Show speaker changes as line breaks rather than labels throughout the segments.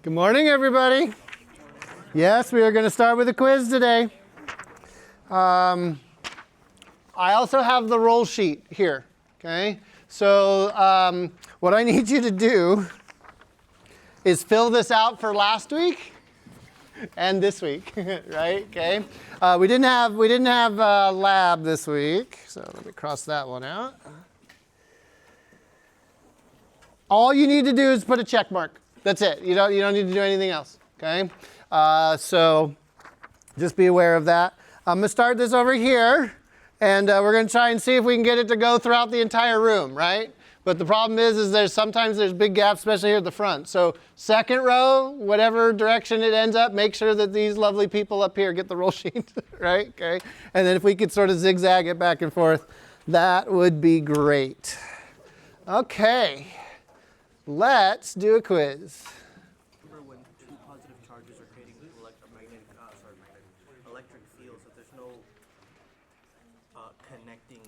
Good morning, everybody. Yes, we are going to start with a quiz today. I also have the roll sheet here, okay? So what I need you to do is fill this out for last week and this week, right? Okay. We didn't have lab this week, so let me cross that one out. All you need to do is put a check mark. That's it. You don't need to do anything else. Okay. So just be aware of that. I'm gonna start this over here, and we're gonna try and see if we can get it to go throughout the entire room, right? But the problem is there's sometimes big gaps, especially here at the front. So second row, whatever direction it ends up, make sure that these lovely people up here get the roll sheet, right? Okay. And then if we could sort of zigzag it back and forth, that would be great. Okay. Let's do a quiz.
Remember when two positive charges are creating electric fields, that there's no connecting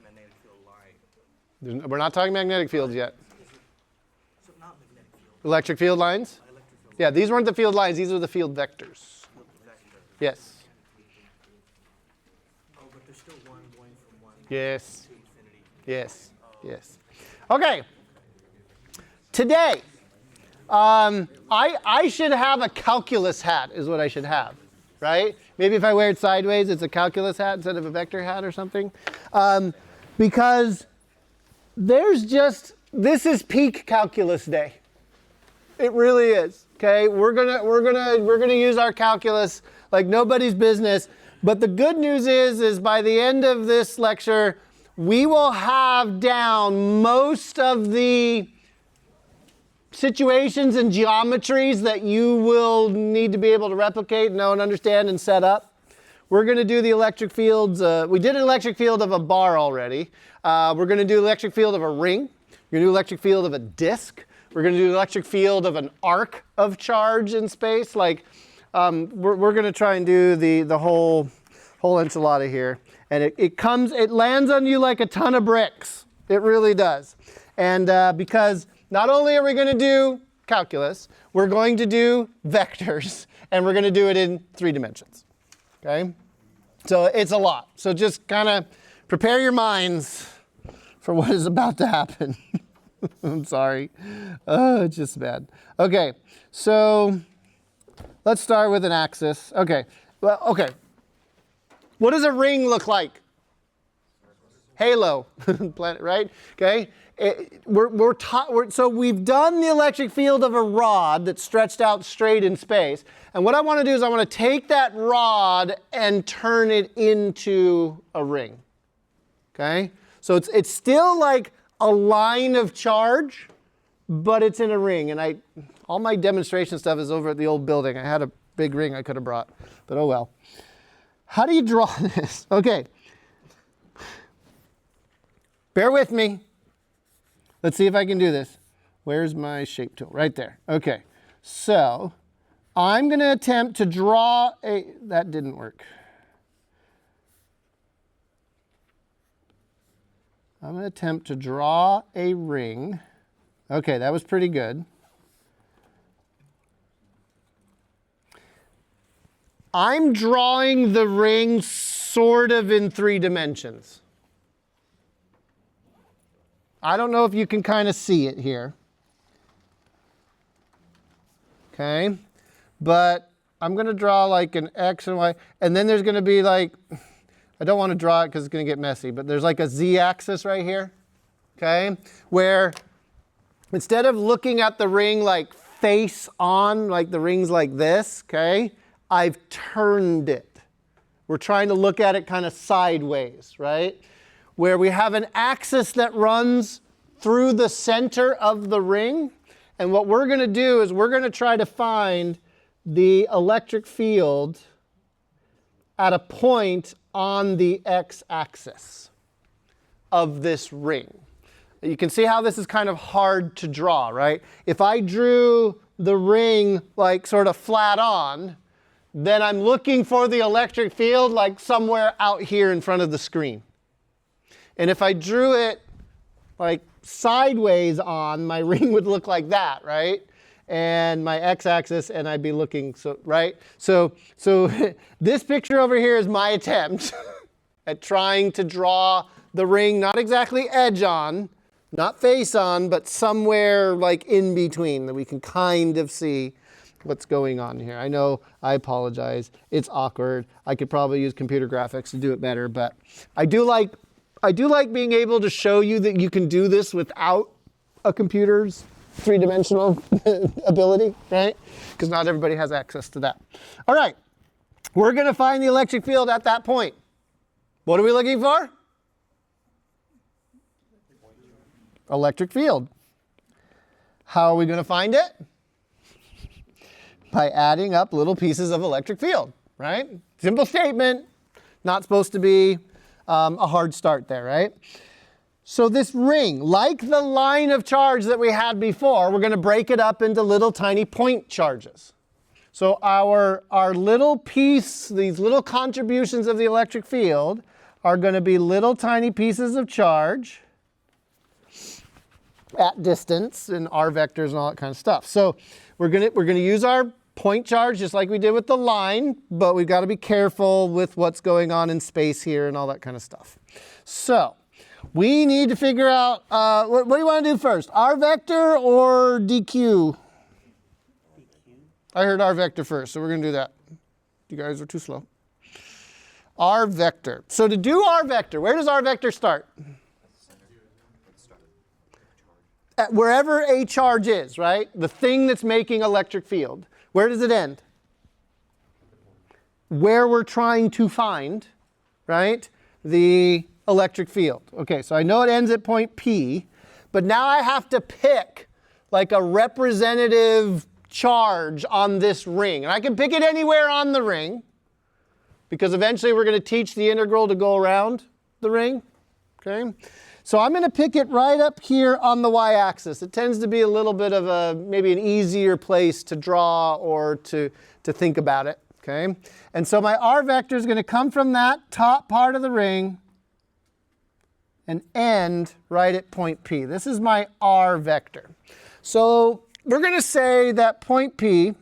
magnetic field line.
We're not talking magnetic fields yet.
So not magnetic field.
Electric field lines?
Electric field.
Yeah, these weren't the field lines. These were the field vectors.
Field vector.
Yes.
Oh, but there's still one going from one
Yes.
to infinity.
Yes. Yes. Okay. Today, I should have a calculus hat is what I should have, right? Maybe if I wear it sideways, it's a calculus hat instead of a vector hat or something. Because this is peak calculus day. It really is. Okay, we're gonna use our calculus like nobody's business. But the good news is by the end of this lecture, we will have down most of the situations and geometries that you will need to be able to replicate, know, and understand and set up. We're going to do the electric fields. We did an electric field of a bar already. We're going to do electric field of a ring. We're going to do electric field of a disk. We're going to do electric field of an arc of charge in space. Like we're going to try and do the whole enchilada here. And it lands on you like a ton of bricks. It really does. And because not only are we going to do calculus, we're going to do vectors, and we're going to do it in 3 dimensions. Okay? So it's a lot. So just kind of prepare your minds for what is about to happen. I'm sorry. Oh, it's just bad. Okay, so let's start with an axis. Okay. Well, okay. What does a ring look like? Halo, planet, right? Okay. So we've done the electric field of a rod that's stretched out straight in space. And what I want to do is I want to take that rod and turn it into a ring. Okay? So it's still like a line of charge, but it's in a ring. And all my demonstration stuff is over at the old building. I had a big ring I could have brought, but oh well. How do you draw this? Okay. Bear with me. Let's see if I can do this. Where's my shape tool? Right there. Okay. So I'm going to attempt to draw that didn't work. I'm going to attempt to draw a ring. Okay, that was pretty good. I'm drawing the ring sort of in 3 dimensions. I don't know if you can kind of see it here. Okay, but I'm going to draw like an X and Y, and then there's going to be like, I don't want to draw it because it's going to get messy, but there's like a Z-axis right here, okay, where instead of looking at the ring like face on, like the ring's like this, okay, I've turned it. We're trying to look at it kind of sideways, right? Where we have an axis that runs through the center of the ring. And what we're going to do is we're going to try to find the electric field at a point on the x-axis of this ring. You can see how this is kind of hard to draw, right? If I drew the ring like sort of flat on, then I'm looking for the electric field like somewhere out here in front of the screen. And if I drew it like sideways on, my ring would look like that, right? and my x-axis, and I'd be looking, so right? So this picture over here is my attempt at trying to draw the ring, not exactly edge on, not face on, but somewhere like in between that we can kind of see what's going on here. I know, I apologize. It's awkward. I could probably use computer graphics to do it better, but I do like being able to show you that you can do this without a computer's three-dimensional ability, right? Because not everybody has access to that. All right, we're going to find the electric field at that point. What are we looking for? Electric field. How are we going to find it? By adding up little pieces of electric field, right? Simple statement, not supposed to be a hard start there, right? So this ring, like the line of charge that we had before, we're going to break it up into little tiny point charges. So our little piece, these little contributions of the electric field are going to be little tiny pieces of charge at distance and r vectors and all that kind of stuff. So we're going to use our point charge just like we did with the line, but we've got to be careful with what's going on in space here and all that kind of stuff. So we need to figure out, what do you want to do first? R vector or dq? I heard R vector first, so we're going to do that. You guys are too slow. R vector. So to do R vector, where does R vector start? At wherever a charge is, right? The thing that's making electric field. Where does it end? Where we're trying to find, right, the electric field. Okay, so I know it ends at point P, but now I have to pick like a representative charge on this ring. And I can pick it anywhere on the ring, because eventually we're going to teach the integral to go around the ring. Okay, so I'm going to pick it right up here on the y-axis. It tends to be a little bit of maybe an easier place to draw or to think about it. Okay, and so my r vector is going to come from that top part of the ring and end right at point P. This is my r vector. So we're going to say that point P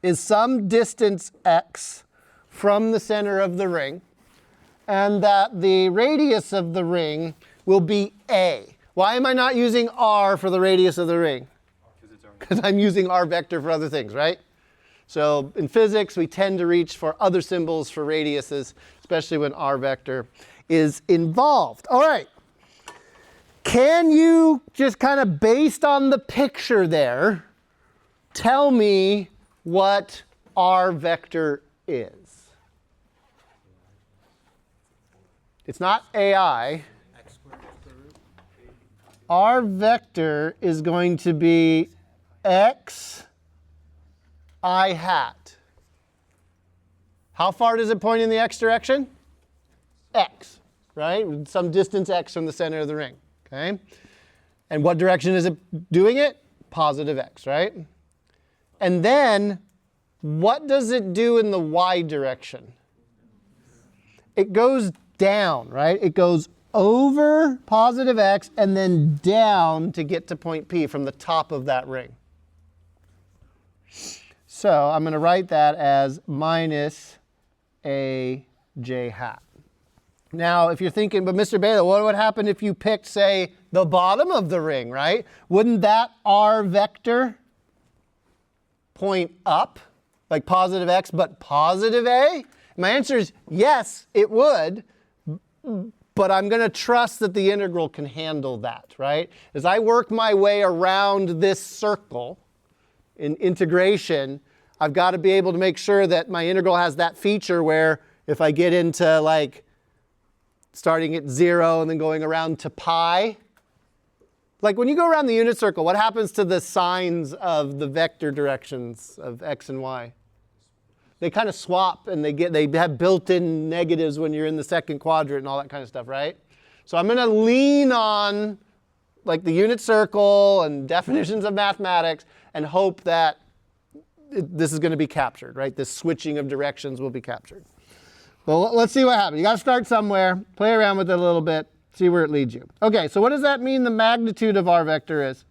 is some distance x from the center of the ring, and that the radius of the ring will be a. Why am I not using r for the radius of the ring? Because I'm using r vector for other things, right? So in physics, we tend to reach for other symbols for radiuses, especially when r vector is involved. All right. Can you just kind of, based on the picture there, tell me what r vector is? It's not AI. R vector is going to be x I hat. How far does it point in the x direction? X, right? Some distance x from the center of the ring, okay? And what direction is it doing it? Positive x, right? And then, what does it do in the y direction? It goes down, right? It goes over positive x and then down to get to point P from the top of that ring. So I'm going to write that as minus a j hat. Now, if you're thinking, but Mr. Balogh, what would happen if you picked, say, the bottom of the ring, right? Wouldn't that r vector point up, like positive x, but positive a? My answer is yes, it would. But I'm going to trust that the integral can handle that, right? As I work my way around this circle in integration, I've got to be able to make sure that my integral has that feature where if I get into like starting at 0 and then going around to pi, like when you go around the unit circle, what happens to the signs of the vector directions of x and y? They kind of swap and they have built-in negatives when you're in the second quadrant and all that kind of stuff, right? So I'm going to lean on like the unit circle and definitions of mathematics and hope that this is going to be captured, right? This switching of directions will be captured. Well, let's see what happens. You got to start somewhere, play around with it a little bit, see where it leads you. Okay, so what does that mean the magnitude of r vector is?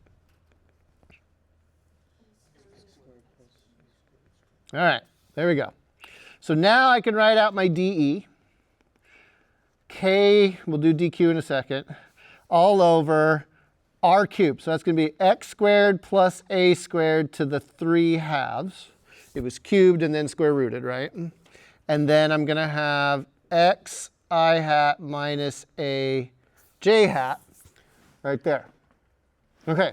All right, there we go. So now I can write out my dE. K, we'll do dq in a second, all over r cubed. So that's going to be x squared plus a squared to the 3/2. It was cubed and then square rooted, right? And then I'm going to have x I hat minus a j hat right there. Okay,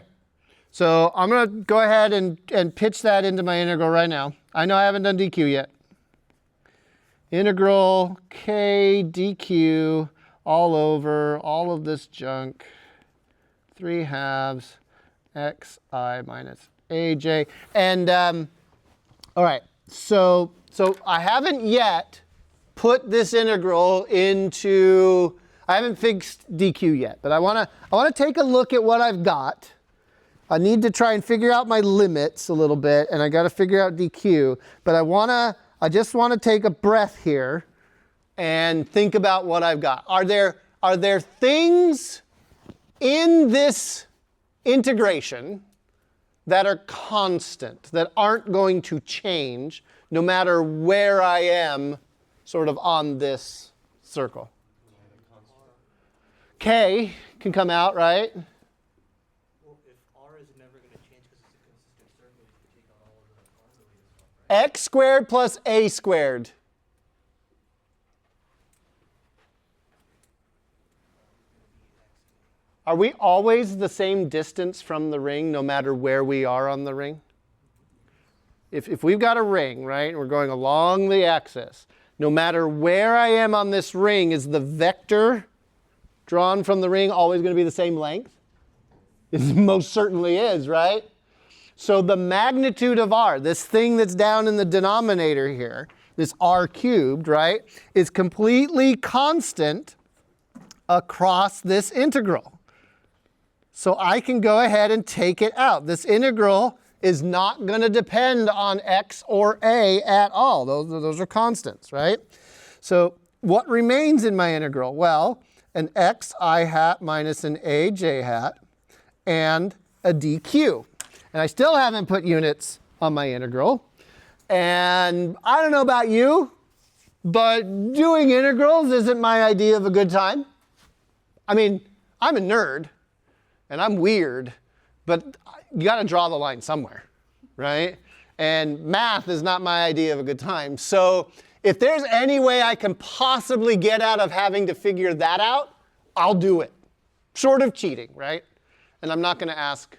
so I'm going to go ahead and pitch that into my integral right now. I know I haven't done dq yet. Integral k dq all over all of this junk, 3/2 xi minus aj. And all right, so I haven't yet put this integral into, I haven't fixed dq yet, but I want to take a look at what I've got. I need to try and figure out my limits a little bit, and I got to figure out dq, but I just want to take a breath here and think about what I've got. Are there things in this integration that are constant, that aren't going to change no matter where I am sort of on this circle? K can come out, right?
Well, if r is never going to change because it's a consistent circle, you can take out all of the r-related stuff, right?
X squared plus a squared. Are we always the same distance from the ring no matter where we are on the ring? If we've got a ring, right, and we're going along the axis, no matter where I am on this ring, is the vector drawn from the ring always going to be the same length? It most certainly is, right? So the magnitude of r, this thing that's down in the denominator here, this r cubed, right, is completely constant across this integral. So I can go ahead and take it out. This integral is not going to depend on x or a at all. Those are constants, right? So what remains in my integral? Well, an xi hat minus an aj hat and a dq. And I still haven't put units on my integral. And I don't know about you, but doing integrals isn't my idea of a good time. I mean, I'm a nerd. And I'm weird, but you got to draw the line somewhere, right? And math is not my idea of a good time. So if there's any way I can possibly get out of having to figure that out, I'll do it. Short of cheating, right? And I'm not going to ask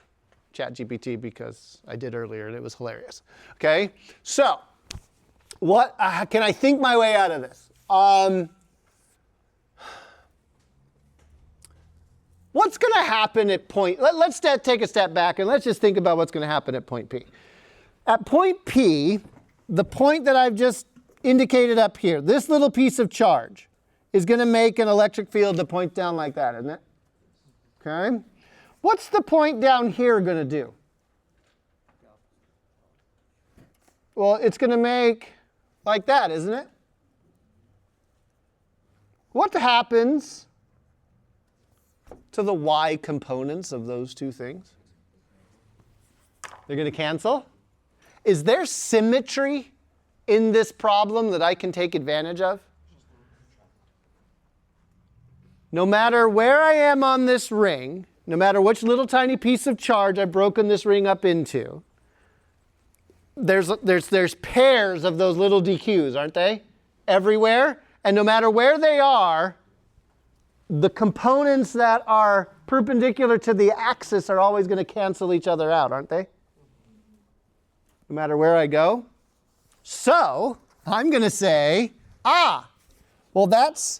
ChatGPT because I did earlier and it was hilarious. Okay? So what can I think my way out of this? What's going to happen at point, let's take a step back and let's just think about what's going to happen at point P. At point P, the point that I've just indicated up here, this little piece of charge is going to make an electric field that points down like that, isn't it? Okay? What's the point down here going to do? Well, it's going to make like that, isn't it? What happens to the y components of those two things? They're going to cancel. Is there symmetry in this problem that I can take advantage of? No matter where I am on this ring, no matter which little tiny piece of charge I've broken this ring up into, there's pairs of those little dq's, aren't they? Everywhere. And no matter where they are, the components that are perpendicular to the axis are always going to cancel each other out, aren't they? No matter where I go. So I'm going to say, well, that's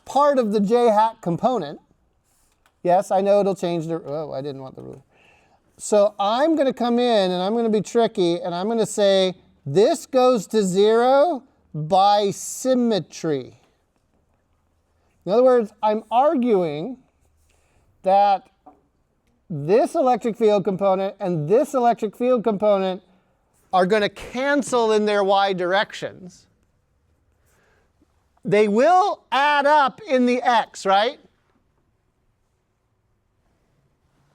part of the j hat component. Yes, I know it'll change the, oh, I didn't want the ruler. So I'm going to come in and I'm going to be tricky and I'm going to say this goes to 0 by symmetry. In other words, I'm arguing that this electric field component and this electric field component are going to cancel in their y directions. They will add up in the x, right?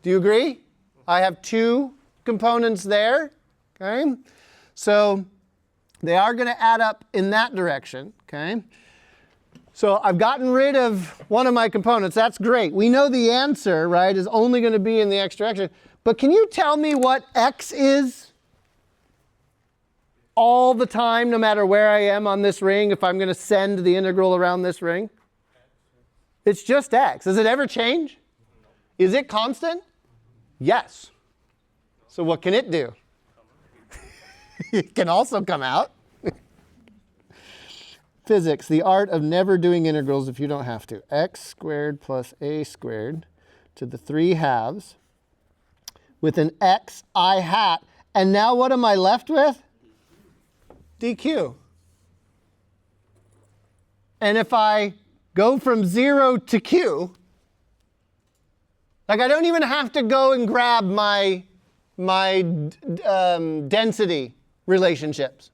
Do you agree? I have two components there. Okay? So They are going to add up in that direction, okay? So I've gotten rid of one of my components. That's great. We know the answer, right, is only going to be in the x direction. But can you tell me what x is all the time, no matter where I am on this ring, if I'm going to send the integral around this ring? It's just x. Does it ever change? Is it constant? Yes. So what can it do? It can also come out. Physics, the art of never doing integrals if you don't have to. X squared plus a squared to the 3/2 with an x I hat. And now what am I left with? dq. And if I go from 0 to q, like I don't even have to go and grab my density relationships.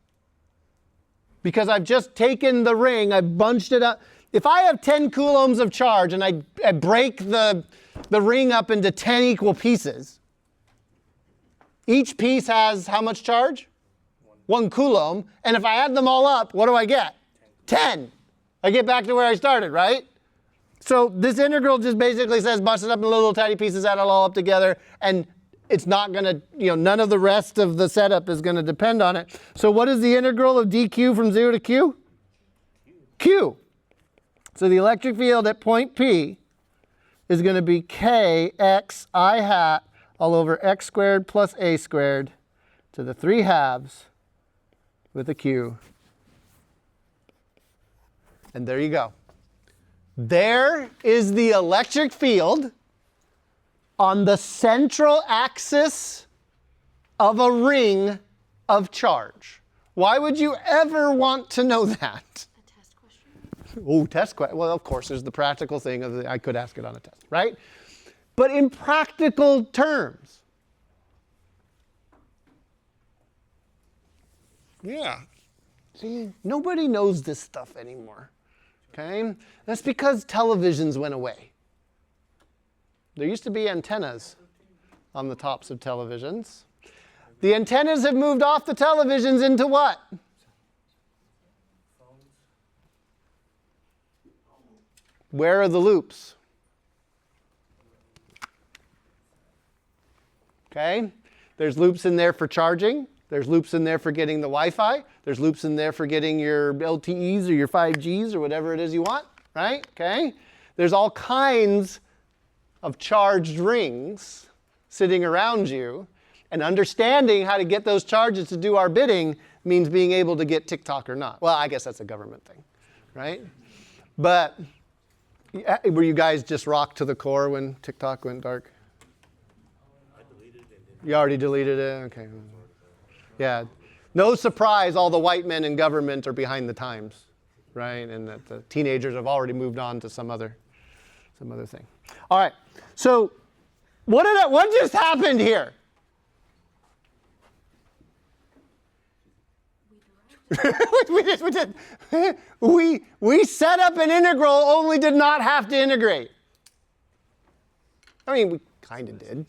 Because I've just taken the ring, I've bunched it up. If I have 10 coulombs of charge and I break the ring up into 10 equal pieces, each piece has how much charge? 1 coulomb. And if I add them all up, what do I get? 10. I get back to where I started, right? So this integral just basically says bust it up in little tiny pieces, add it all up together, and it's not going to, none of the rest of the setup is going to depend on it. So what is the integral of dq from 0 to q? Q. So the electric field at point P is going to be k x I hat all over x squared plus a squared to the 3/2 with a q. And there you go. There is the electric field on the central axis of a ring of charge. Why would you ever want to know that?
A test question?
Oh, test question. Well, of course, there's the practical thing of I could ask it on a test, right? But in practical terms, yeah. See, nobody knows this stuff anymore, okay? That's because televisions went away. There used to be antennas on the tops of televisions. The antennas have moved off the televisions into what? Where are the loops? Okay? There's loops in there for charging. There's loops in there for getting the Wi-Fi. There's loops in there for getting your LTEs or your 5Gs or whatever it is you want, right? Okay? There's all kinds of charged rings sitting around you, and understanding how to get those charges to do our bidding means being able to get TikTok or not. Well, I guess that's a government thing, right? But were you guys just rocked to the core when TikTok went dark?
I deleted it.
You already deleted it? Okay. Yeah. No surprise all the white men in government are behind the times, right? And that the teenagers have already moved on to some other thing. All right. So what just happened here? We set up an integral, only did not have to integrate. I mean, we kind of did,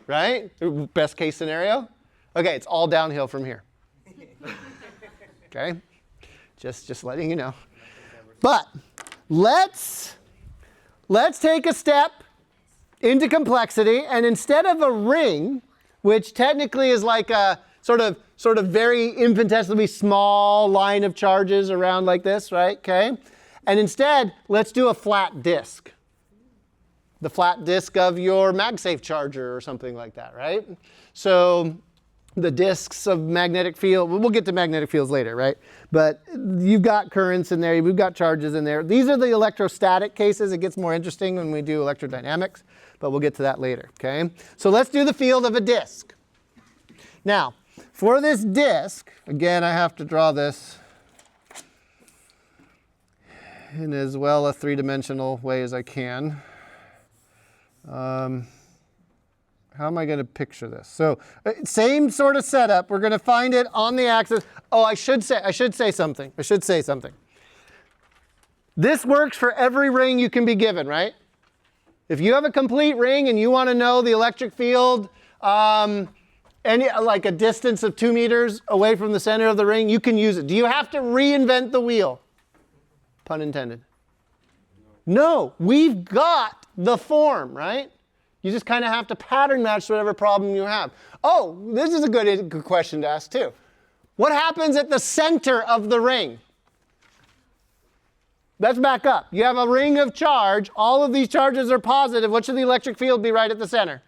right? Best case scenario. Okay, it's all downhill from here. Okay, just letting you know. But let's take a step into complexity, and instead of a ring, which technically is like a sort of very infinitesimally small line of charges around like this, right? Okay, and instead let's do a flat disk. The flat disk of your MagSafe charger or something like that, right? So the disks of magnetic field, we'll get to magnetic fields later, right? But you've got currents in there, we've got charges in there. These are the electrostatic cases. It gets more interesting when we do electrodynamics, but we'll get to that later, okay? So let's do the field of a disk. Now, for this disk, again, I have to draw this in as well a three-dimensional way as I can. How am I going to picture this? So same sort of setup. We're going to find it on the axis. Oh, I should say something. This works for every ring you can be given, right? If you have a complete ring and you want to know the electric field any like a distance of 2 meters away from the center of the ring, you can use it. Do you have to reinvent the wheel? Pun intended. No, we've got the form, right? You just kind of have to pattern match whatever problem you have. Oh, this is a good question to ask too. What happens at the center of the ring? Let's back up. You have a ring of charge. All of these charges are positive. What should the electric field be right at the center?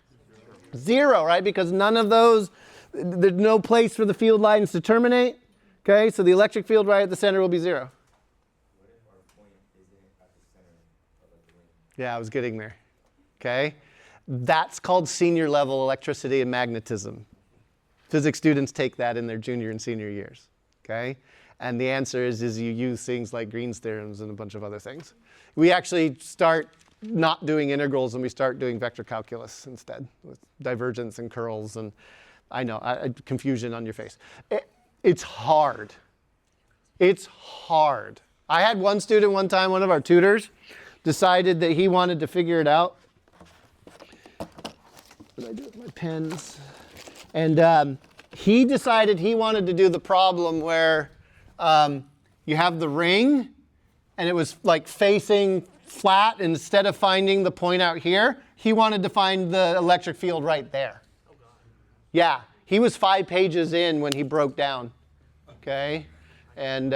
Zero, right? Because none of those, there's no place for the field lines to terminate. Okay, so the electric field right at the center will be zero.
What if our point isn't at the center of the ring?
Yeah, I was getting there. Okay, that's called senior level electricity and magnetism. Physics students take that in their junior and senior years. Okay, and the answer is you use things like Green's theorems and a bunch of other things. We actually start not doing integrals and we start doing vector calculus instead with divergence and curls, and I know, confusion on your face. It's hard. It's hard. I had one student one time, one of our tutors, decided that he wanted to figure it out. What did I do with my pens? And he decided he wanted to do the problem where you have the ring and it was like facing flat. Instead of finding the point out here, he wanted to find the electric field right there.
Oh, God.
Yeah, he was 5 pages in when he broke down. Okay, and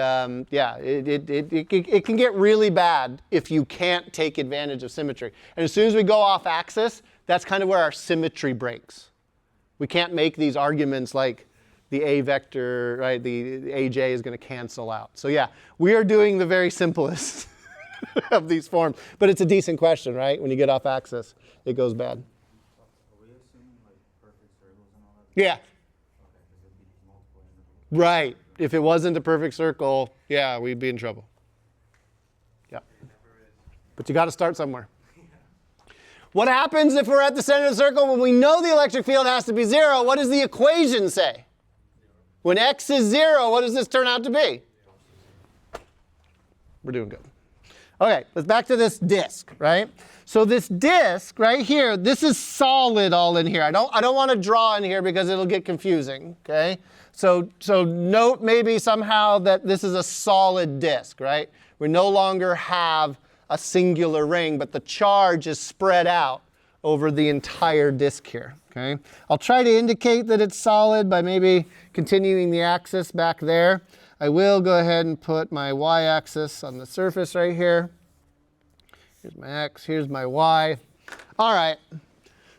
yeah, it can get really bad if you can't take advantage of symmetry. And as soon as we go off axis, that's kind of where our symmetry breaks. We can't make these arguments like the A vector, right? The AJ is going to cancel out. So yeah, we are doing the very simplest of these forms, but it's a decent question, right? When you get off axis, it goes bad.
Are we assuming like perfect circles and all that?
Yeah.
Okay, because it'd be multiple intervals.
Right. If it wasn't a perfect circle, yeah, we'd be in trouble. Yeah. But you got to start somewhere. What happens if we're at the center of the circle when we know the electric field has to be zero? What does the equation say? When x is 0, what does this turn out to be? We're doing good. Okay, let's back to this disk, right? So this disk right here, this is solid all in here. I don't want to draw in here because it'll get confusing, okay? So note maybe somehow that this is a solid disk, right? We no longer have a singular ring, but the charge is spread out over the entire disk here, okay? I'll try to indicate that it's solid by maybe continuing the axis back there. I will go ahead and put my y-axis on the surface right here. Here's my x, here's my y. All right,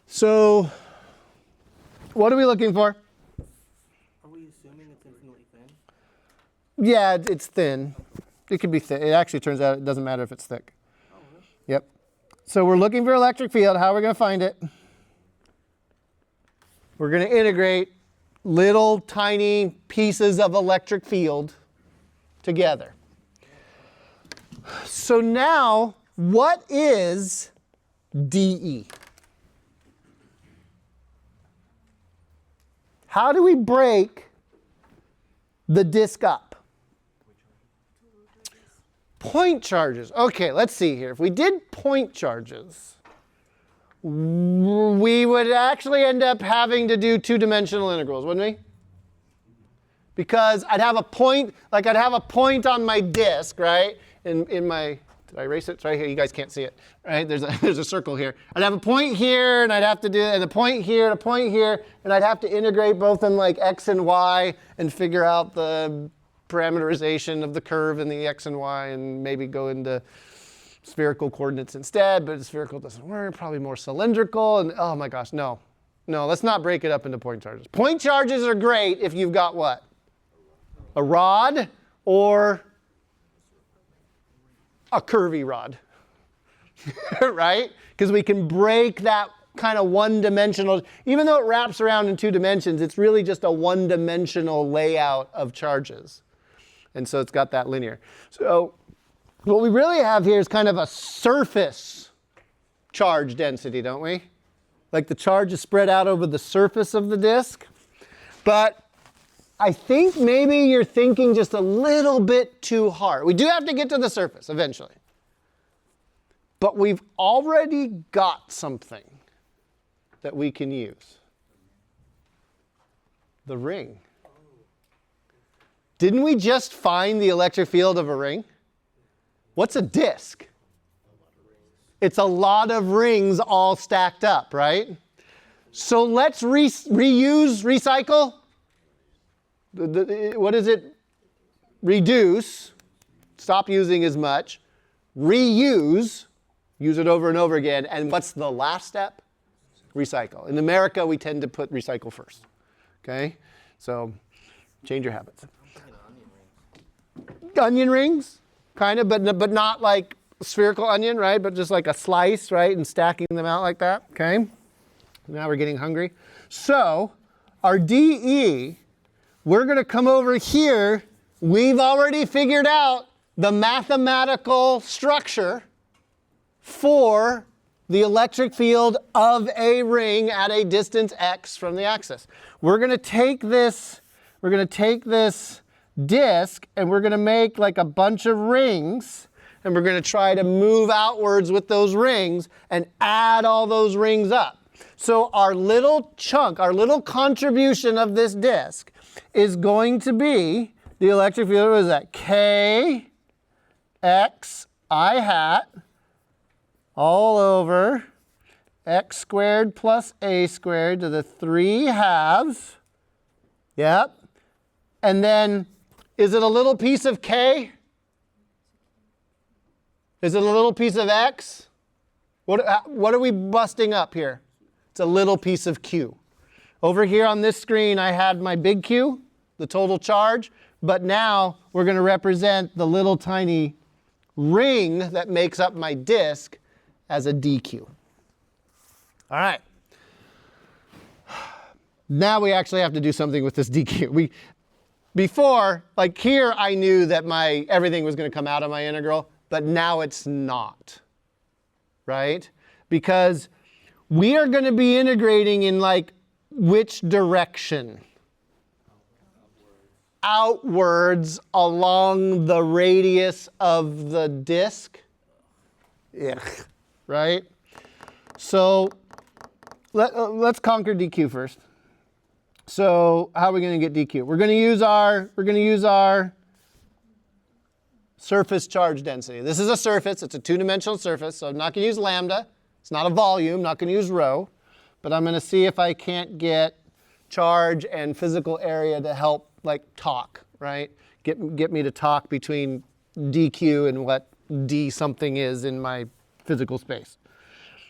so what are we looking for?
Are we assuming it's infinitely thin?
Yeah, it's thin. It could be thick. It actually turns out it doesn't matter if it's thick.
Oh, really?
Yep. So we're looking for electric field. How are we going to find it? We're going to integrate little tiny pieces of electric field together. So now, what is dE? How do we break the disk up? Point charges. Okay, let's see here. If we did point charges, we would actually end up having to do two-dimensional integrals, wouldn't we? Because I'd have a point, like I'd have a point on my disk, right? In my, did I erase it? It's right here. You guys can't see it, right? There's a circle here. I'd have a point here, and I'd have to do, and a point here, and a point here, and I'd have to integrate both in like x and y and figure out the parameterization of the curve in the x and y, and maybe go into spherical coordinates instead, but spherical doesn't work, probably more cylindrical, and oh my gosh, no, let's not break it up into point charges. Point charges are great if you've got what? A rod or a curvy rod, right? Because we can break that kind of one-dimensional, even though it wraps around in 2 dimensions, it's really just a one-dimensional layout of charges. And so it's got that linear. So what we really have here is kind of a surface charge density, don't we? Like the charge is spread out over the surface of the disk. But I think maybe you're thinking just a little bit too hard. We do have to get to the surface eventually. But we've already got something that we can use. the ring. Didn't we just find the electric field of a ring? What's a disk? It's a lot of rings all stacked up, right? So let's reuse, recycle. What is it? Reduce. Stop using as much. Reuse. Use it over and over again. And what's the last step? Recycle. In America, we tend to put recycle first. Okay? So change your habits. Onion rings, kind of, but not like spherical onion, right? But just like a slice, right? And stacking them out like that, okay? Now we're getting hungry. So our DE, we're going to come over here. We've already figured out the mathematical structure for the electric field of a ring at a distance x from the axis. We're going to take this disk and we're going to make like a bunch of rings, and we're going to try to move outwards with those rings and add all those rings up. So our little chunk, our little contribution of this disk is going to be the electric field. What is that? K x I hat all over x squared plus a squared to the 3 halves. Yep. And then, is it a little piece of k? Is it a little piece of x? What are we busting up here? It's a little piece of q. Over here on this screen, I had my big Q, the total charge. But now we're going to represent the little tiny ring that makes up my disk as a dq. All right. Now we actually have to do something with this dq. Before, like here, I knew that everything was going to come out of my integral, but now it's not, right? Because we are going to be integrating in like which direction? Outwards along the radius of the disk. Yeah, right? So let's conquer dq first. So how are we going to get dq? We're going to use our surface charge density. This is a surface. It's a two-dimensional surface. So I'm not going to use lambda. It's not a volume. Not going to use rho. But I'm going to see if I can't get charge and physical area to help like talk, right? Get me to talk between dq and what d something is in my physical space.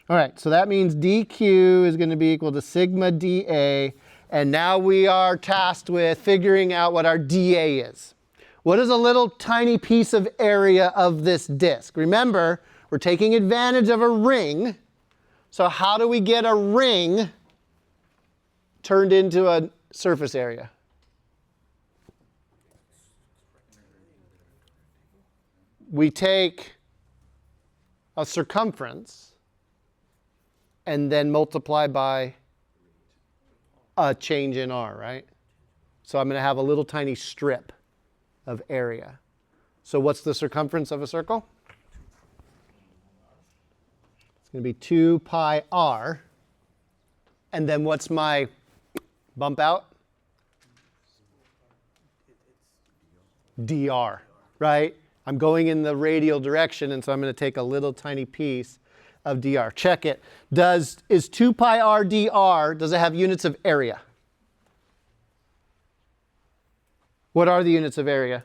All right. So that means dq is going to be equal to sigma dA. And now we are tasked with figuring out what our dA is. What is a little tiny piece of area of this disk? Remember, we're taking advantage of a ring. So how do we get a ring turned into a surface area? We take a circumference and then multiply by a change in R, right? So I'm going to have a little tiny strip of area. So what's the circumference of a circle? It's going to be 2 pi r. And then what's my bump out? dr, right? I'm going in the radial direction, and so I'm going to take a little tiny piece of dr. Check it. Is 2 pi r dr, does it have units of area? What are the units of area?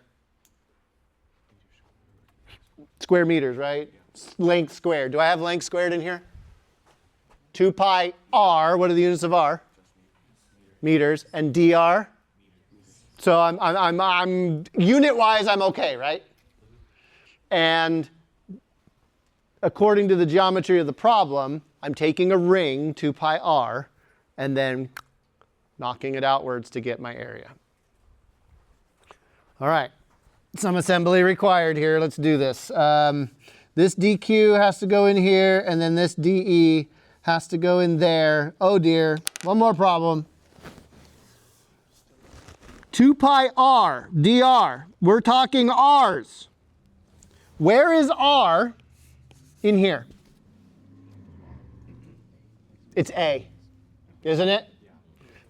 Square meters, right? Length squared. Do I have length squared in here? 2 pi r, what are the units of r? Meters. And dr? So I'm unit-wise, I'm okay, right? And according to the geometry of the problem, I'm taking a ring, 2 pi r, and then knocking it outwards to get my area. All right, some assembly required here. Let's do this. This dq has to go in here, and then this de has to go in there. Oh dear, one more problem. 2 pi r dr, we're talking r's. Where is r in here? It's a, isn't it?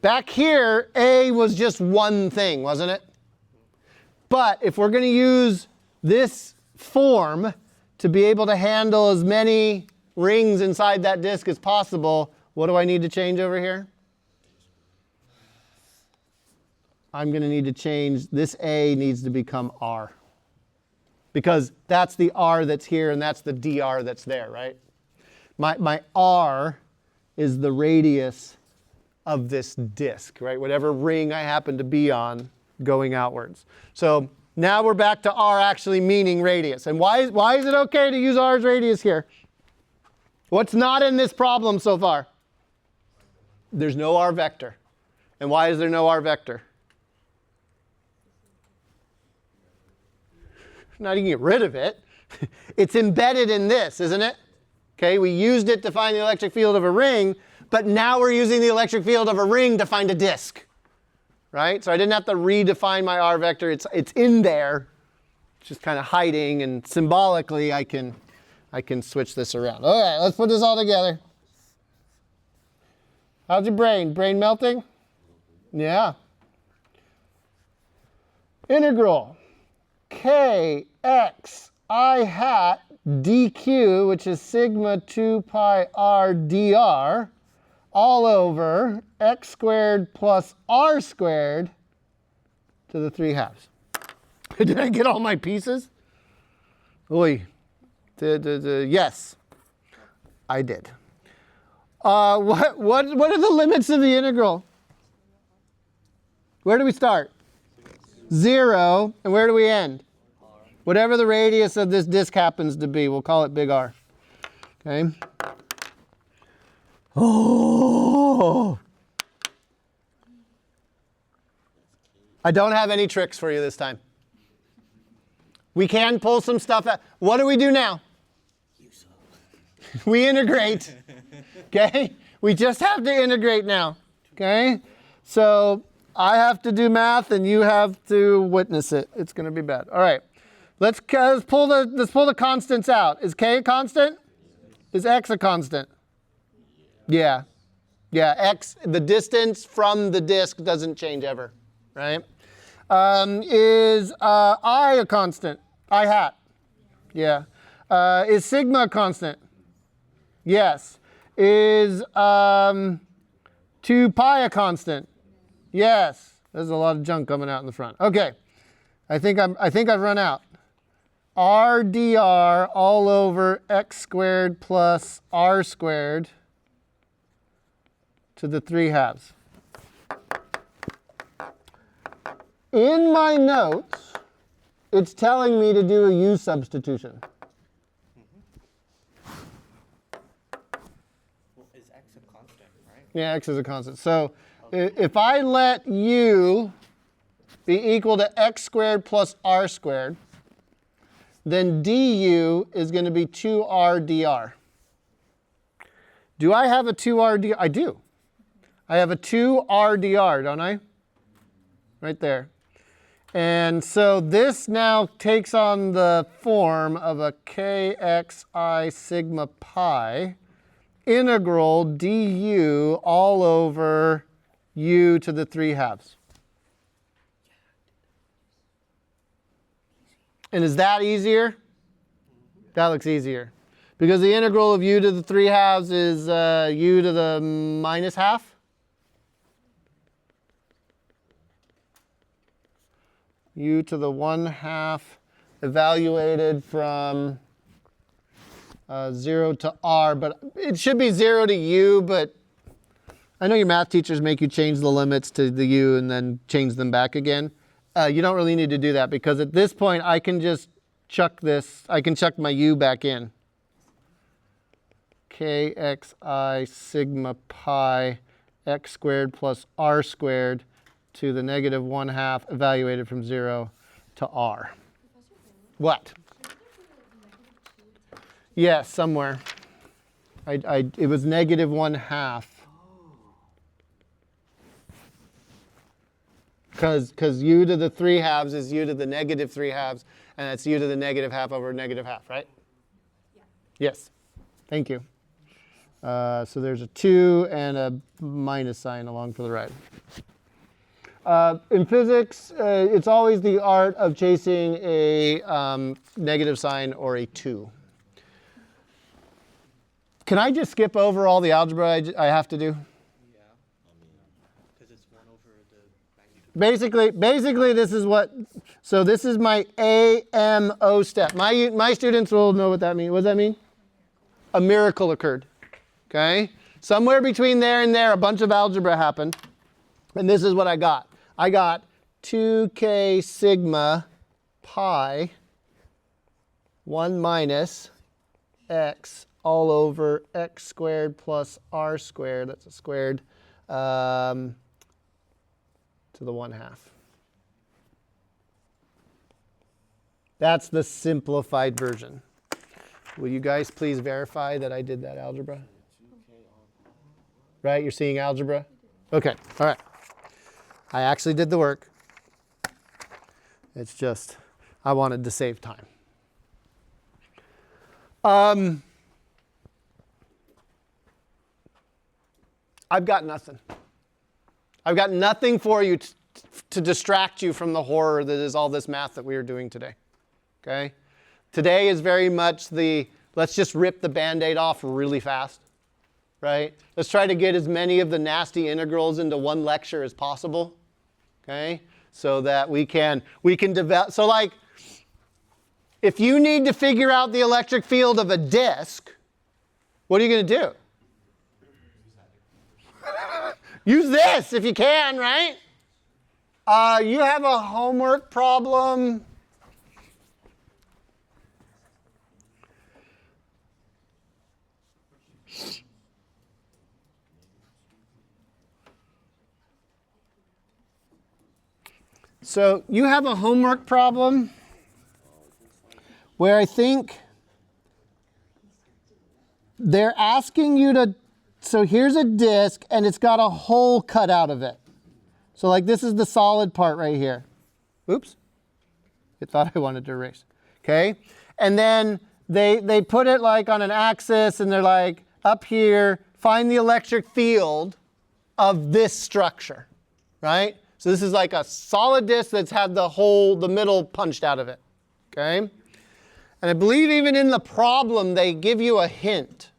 Back here, A was just one thing, wasn't it? But if we're going to use this form to be able to handle as many rings inside that disk as possible, what do I need to change over here? I'm going to need to change, this A needs to become R. Because that's the R that's here and that's the dr that's there, right? My R is the radius of this disk, right? Whatever ring I happen to be on going outwards. So now we're back to R actually meaning radius. And why is it okay to use R's radius here? What's not in this problem so far? There's no R vector. And why is there no R vector? Not you can get rid of it. It's embedded in this, isn't it? Okay, we used it to find the electric field of a ring, but now we're using the electric field of a ring to find a disk. Right? So I didn't have to redefine my R vector. It's in there. It's just kind of hiding, and symbolically I can switch this around. All right, let's put this all together. How's your brain? Brain melting? Yeah. Integral kx I hat dq, which is sigma 2 pi r dr, all over x squared plus r squared to the 3/2. Did I get all my pieces? Oy. Yes, I did. What are the limits of the integral? Where do we start? 0. And where do we end? Whatever the radius of this disk happens to be, we'll call it big R. Okay? Oh! I don't have any tricks for you this time. We can pull some stuff out. What do we do now? We integrate. Okay? We just have to integrate now. Okay? So I have to do math and you have to witness it. It's going to be bad. All right. Let's pull the constants out. Is k a constant? Is x a constant? Yeah. Yeah, x, the distance from the disk doesn't change ever, right? Is I a constant? I hat. Yeah. Is sigma a constant? Yes. Is 2 pi a constant? Yes. There's a lot of junk coming out in the front. Okay. I think I've run out. R dr all over x squared plus r squared to the 3/2. In my notes, it's telling me to do a u substitution.
Well, is x a constant, right?
Yeah, x is a constant. So if I let u be equal to x squared plus r squared, then du is going to be 2r dr. Do I have a 2r dr? I do. I have a 2r dr, don't I? Right there. And so this now takes on the form of a kxi sigma pi integral du all over u to the 3/2. And is that easier? That looks easier. Because the integral of u to the 3/2 is u to the minus half. U to the 1/2 evaluated from 0 to r. But it should be 0 to u, but I know your math teachers make you change the limits to the u and then change them back again. You don't really need to do that because at this point I can just chuck this, I can chuck my u back in. Kxi sigma pi x squared plus r squared to the negative 1/2 evaluated from 0 to r. What? Yes, somewhere. It was negative 1/2. Because u to the 3/2 is u to the negative 3/2, and that's u to the negative half over negative half, right? Yeah. Yes. Thank you. So there's a 2 and a minus sign along for the right. In physics, it's always the art of chasing a negative sign or a 2. Can I just skip over all the algebra I have to do?
Yeah. Because it's 1 over the magnitude.
Basically, this is what, so this is my AMO step. My students will know what that means. What does that mean? A miracle occurred. Okay? Somewhere between there and there, a bunch of algebra happened. And this is what I got. I got 2k sigma pi 1 minus x all over x squared plus r squared. That's a squared to the 1/2. That's the simplified version. Will you guys please verify that I did that algebra? Right? You're seeing algebra? Okay. All right. I actually did the work. It's just I wanted to save time. I've got nothing. I've got nothing for you to distract you from the horror that is all this math that we are doing today. Okay? Today is very much the let's just rip the Band-Aid off really fast. Right? Let's try to get as many of the nasty integrals into one lecture as possible. Okay? So that we can develop. So like, if you need to figure out the electric field of a disk, what are you going to do? Use this if you can, right? You have a homework problem. So you have a homework problem where I think they're asking you to, so here's a disk and it's got a hole cut out of it. So like this is the solid part right here. Oops, it thought I wanted to erase. Okay, and then they put it like on an axis and they're like up here, find the electric field of this structure, right? So this is like a solid disk that's had the middle punched out of it, okay? And I believe even in the problem, they give you a hint.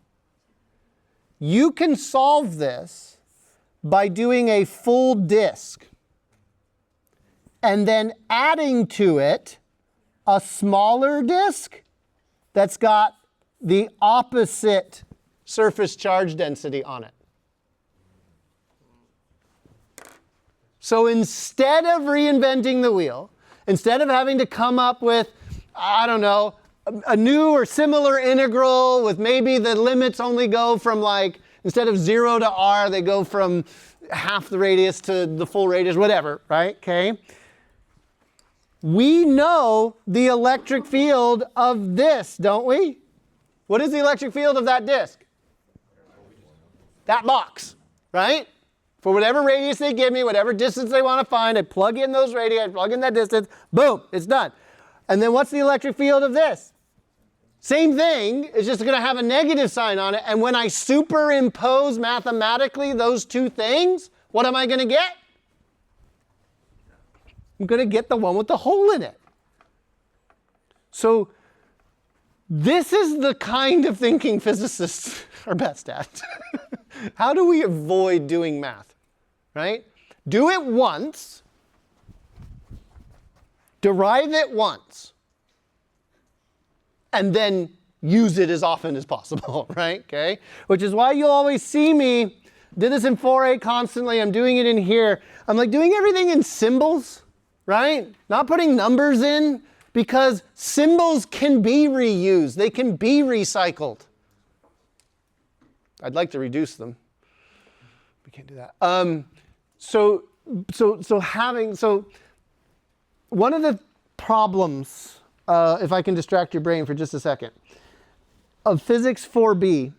You can solve this by doing a full disk and then adding to it a smaller disk that's got the opposite surface charge density on it. So instead of reinventing the wheel, instead of having to come up with, I don't know, a new or similar integral with maybe the limits only go from like, instead of 0 to r, they go from half the radius to the full radius, whatever, right? Okay. We know the electric field of this, don't we? What is the electric field of that disk? That box, right? For whatever radius they give me, whatever distance they want to find, I plug in those radii, I plug in that distance, boom, it's done. And then what's the electric field of this? Same thing, it's just going to have a negative sign on it. And when I superimpose mathematically those two things, what am I going to get? I'm going to get the one with the hole in it. So this is the kind of thinking physicists are best at. How do we avoid doing math? Right? Do it once, derive it once, and then use it as often as possible, right? Okay? Which is why you'll always see me, did this in 4A constantly, I'm doing it in here. I'm like doing everything in symbols, right? Not putting numbers in, because symbols can be reused. They can be recycled. I'd like to reduce them. We can't do that. So one of the problems, if I can distract your brain for just a second, of physics 4B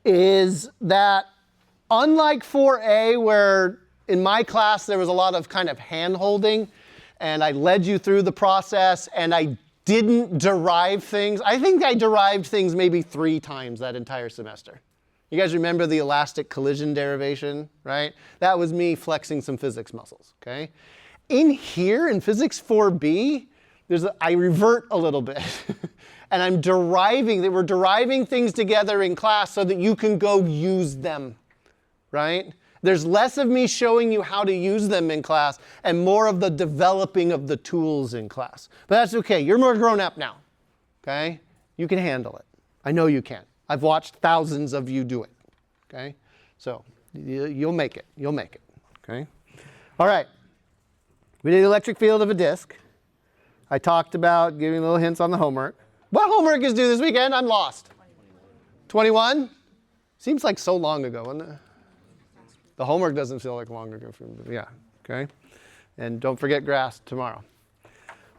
is that unlike 4A, where in my class there was a lot of kind of hand-holding and I led you through the process and I didn't derive things. I think I derived things maybe 3 times that entire semester. You guys remember the elastic collision derivation, right? That was me flexing some physics muscles, okay? In here, in physics 4b, I revert a little bit. And we're deriving things together in class so that you can go use them, right? There's less of me showing you how to use them in class and more of the developing of the tools in class. But that's okay. You're more grown up now, okay? You can handle it. I know you can. I've watched thousands of you do it, okay? So you'll make it. You'll make it, okay? All right. We did the electric field of a disk. I talked about giving little hints on the homework. What homework is due this weekend? I'm lost. 21? Seems like so long ago, doesn't it? The homework doesn't feel like long ago. Yeah, okay? And don't forget grass tomorrow.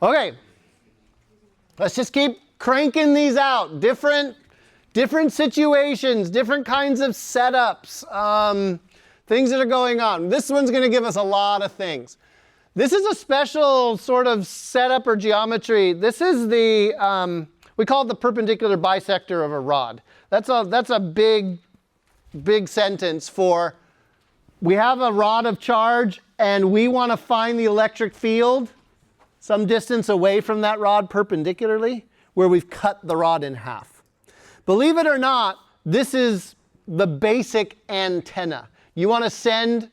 Okay. Let's just keep cranking these out. Different situations, different kinds of setups, things that are going on. This one's going to give us a lot of things. This is a special sort of setup or geometry. This is we call it the perpendicular bisector of a rod. That's a big sentence for we have a rod of charge and we want to find the electric field some distance away from that rod perpendicularly where we've cut the rod in half. Believe it or not, this is the basic antenna. You want to send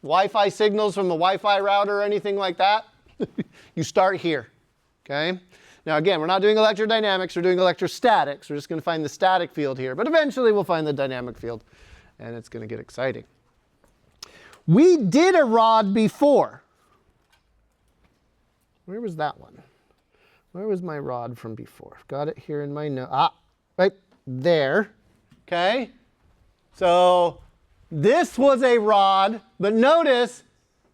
Wi-Fi signals from a Wi-Fi router or anything like that? You start here, okay? Now again, we're not doing electrodynamics, we're doing electrostatics. We're just going to find the static field here, but eventually we'll find the dynamic field, and it's going to get exciting. We did a rod before. Where was that one? Where was my rod from before? Got it here in my note. Right there. Okay? So this was a rod, but notice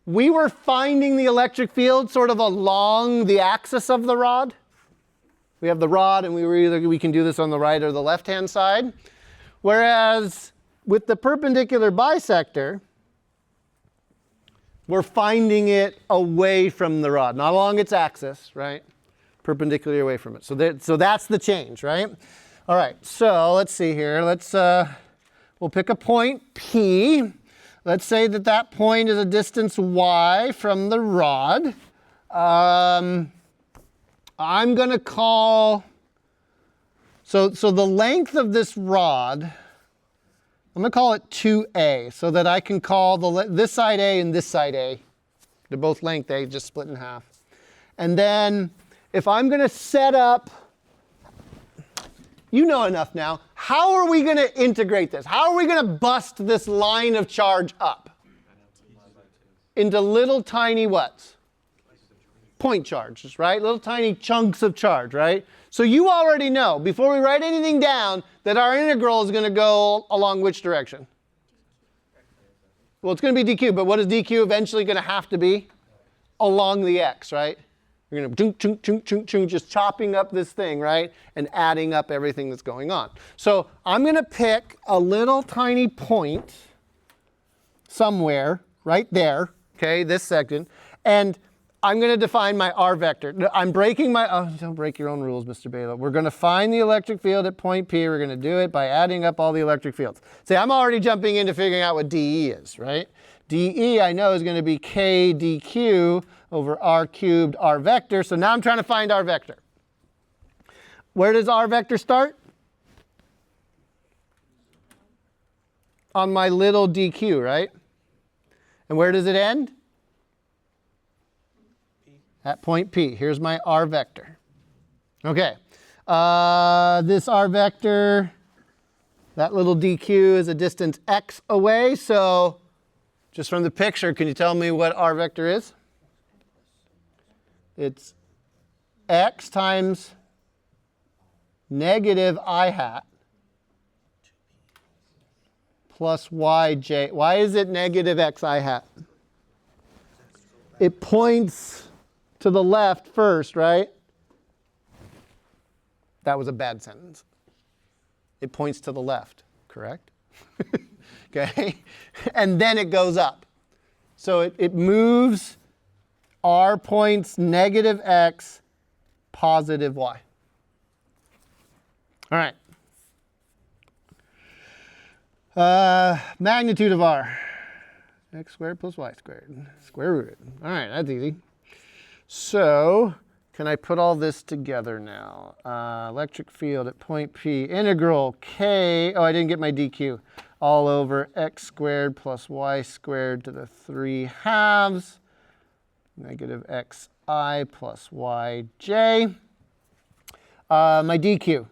we were finding the electric field sort of along the axis of the rod. We have the rod, and we can do this on the right or the left-hand side. Whereas with the perpendicular bisector, we're finding it away from the rod, not along its axis, right? Perpendicularly away from it. So that's the change, right? All right, so let's see here. We'll pick a point, P. Let's say that point is a distance y from the rod. I'm going to call, so the length of this rod, I'm going to call it 2a, so that I can call this side A and this side A. They're both length A, just split in half. And then if I'm going to set up, you know enough now, how are we going to integrate this? How are we going to bust this line of charge up? Into little tiny what? Point charges, right? Little tiny chunks of charge, right? So you already know, before we write anything down, that our integral is going to go along which direction? Well, it's going to be dq, but what is dq eventually going to have to be? Along the x, right? You're going to chunk, chunk, chunk, chunk, chunk, just chopping up this thing, right? And adding up everything that's going on. So I'm going to pick a little tiny point somewhere, right there, okay, this section, and I'm going to define my r vector. I'm breaking don't break your own rules, Mr. Balogh. We're going to find the electric field at point P. We're going to do it by adding up all the electric fields. See, I'm already jumping into figuring out what dE is, right? dE I know is going to be k dq over r cubed r vector. So now I'm trying to find r vector. Where does r vector start? On my little dq, right? And where does it end? At point P. Here's my r vector. Okay. This r vector, that little dq is a distance x away. So just from the picture, can you tell me what r vector is? It's x times negative I hat plus yj. Why is it negative x I hat? It points to the left first, right? That was a bad sentence. It points to the left, correct? Okay? And then it goes up. So it moves, r points negative x, positive y. All right. Magnitude of r. X squared plus y squared. Square root. All right, that's easy. So, can I put all this together now? Electric field at point P. Integral k, oh, I didn't get my dq. All over x squared plus y squared to the 3/2. Negative xi plus yj. My dq.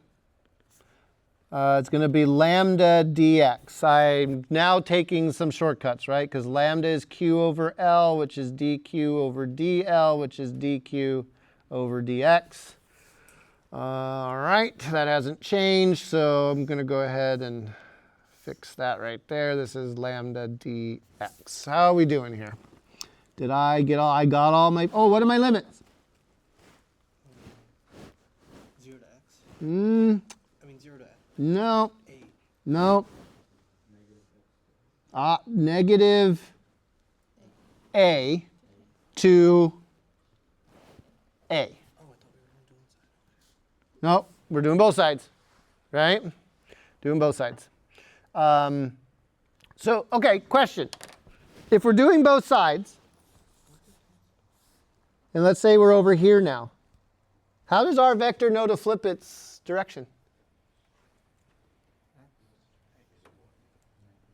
It's going to be lambda dx. I'm now taking some shortcuts, right? Because lambda is q over L, which is dq over dl, which is dq over dx. All right, that hasn't changed, so I'm going to go ahead and fix that right there. This is lambda dx. How are we doing here? Did I get all, I got all my, oh, what are my limits?
0 to x. I
Hmm,
mean 0 to
no,
a.
no. Negative a to a.
Oh, I thought we were doing that.
No, we're doing both sides, right? Doing both sides. So, okay, question. If we're doing both sides, and let's say we're over here now, how does our vector know to flip its direction?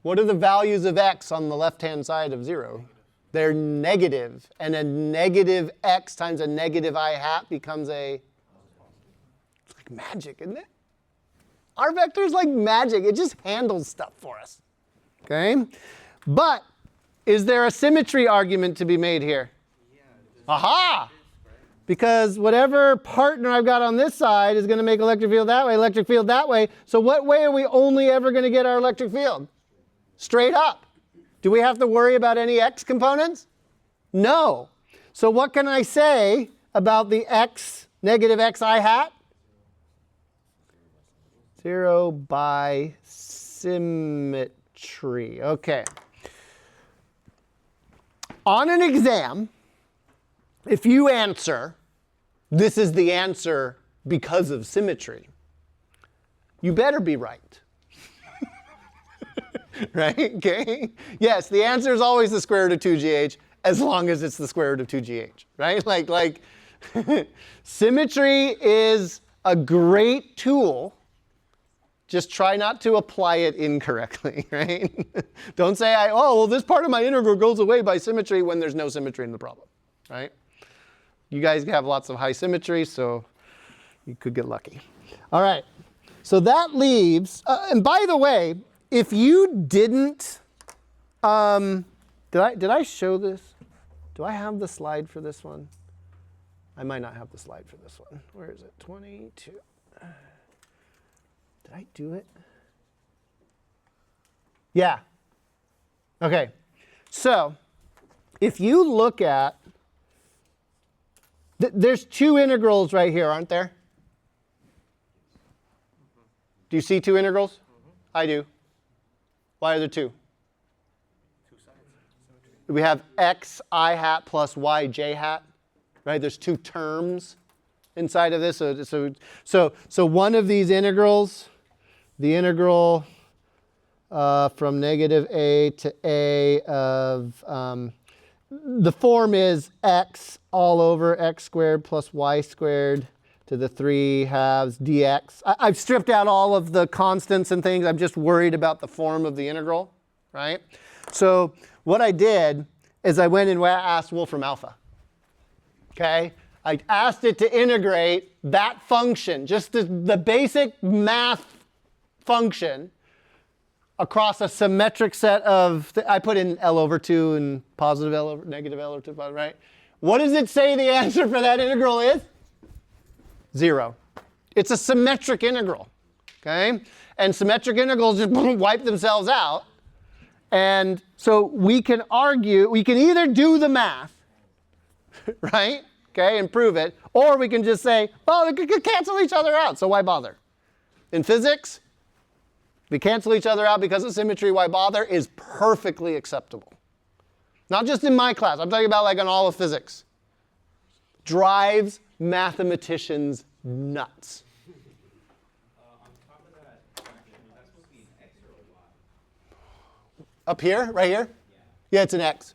What are the values of x on the left-hand side of 0? They're negative, and a negative x times a negative I hat becomes a, it's like magic, isn't it? Our vector is like magic. It just handles stuff for us, okay? But is there a symmetry argument to be made here? Aha! Because whatever partner I've got on this side is going to make electric field that way. So what way are we only ever going to get our electric field? Straight up. Do we have to worry about any x components? No. So what can I say about the x, negative xi hat? 0 by symmetry. Okay. On an exam, if you answer, this is the answer because of symmetry, you better be right. Right? Okay? Yes, the answer is always the square root of 2gh as long as it's the square root of 2gh. Right? Like symmetry is a great tool. Just try not to apply it incorrectly, right? Don't say, oh, well, this part of my integral goes away by symmetry when there's no symmetry in the problem, right? You guys have lots of high symmetry, so you could get lucky. All right, so that leaves, and by the way, if you didn't, did I show this? Do I have the slide for this one? I might not have the slide for this one. Where is it? 22. Did I do it? Yeah. Okay. So if you look at, there's two integrals right here, aren't there? Do you see two integrals? I do. Why are there two?
Two sides. Symmetry.
We have x I hat plus y j hat, right? There's two terms inside of this. So one of these integrals, the integral from negative a to a of, the form is x all over x squared plus y squared to the 3/2 dx. I've stripped out all of the constants and things. I'm just worried about the form of the integral, right? So what I did is I went and asked Wolfram alpha. Okay? I asked it to integrate that function, just the basic math function, across a symmetric set of, I put in L over 2 and positive L over, negative L over 2, right? What does it say the answer for that integral is? 0. It's a symmetric integral, okay? And symmetric integrals just wipe themselves out. And so we can argue, we can either do the math, right? Okay, and prove it, or we can just say, well, they could cancel each other out, so why bother? In physics, they cancel each other out because of symmetry, why bother, is perfectly acceptable. Not just in my class, I'm talking about like in all of physics. Drives mathematicians nuts.
On top of that, that's supposed to be an x or a y?
Up here, right here? Yeah, it's an x.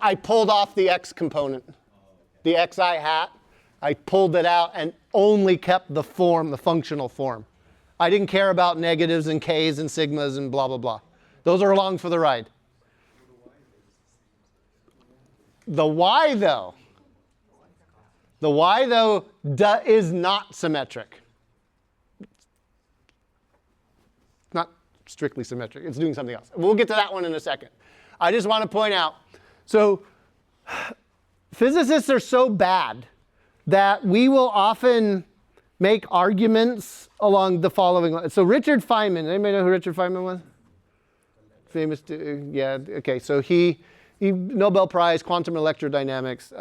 I pulled off the x component. The xi hat, I pulled it out and only kept the form, the functional form. I didn't care about negatives and k's and sigmas and blah, blah, blah. Those are along for the ride. The y, though, is not symmetric. Not strictly symmetric. It's doing something else. We'll get to that one in a second. I just want to point out, so physicists are so bad that we will often make arguments along the following lines. So Richard Feynman, anybody know who Richard Feynman was? Famous, yeah, okay, so he Nobel Prize, quantum electrodynamics.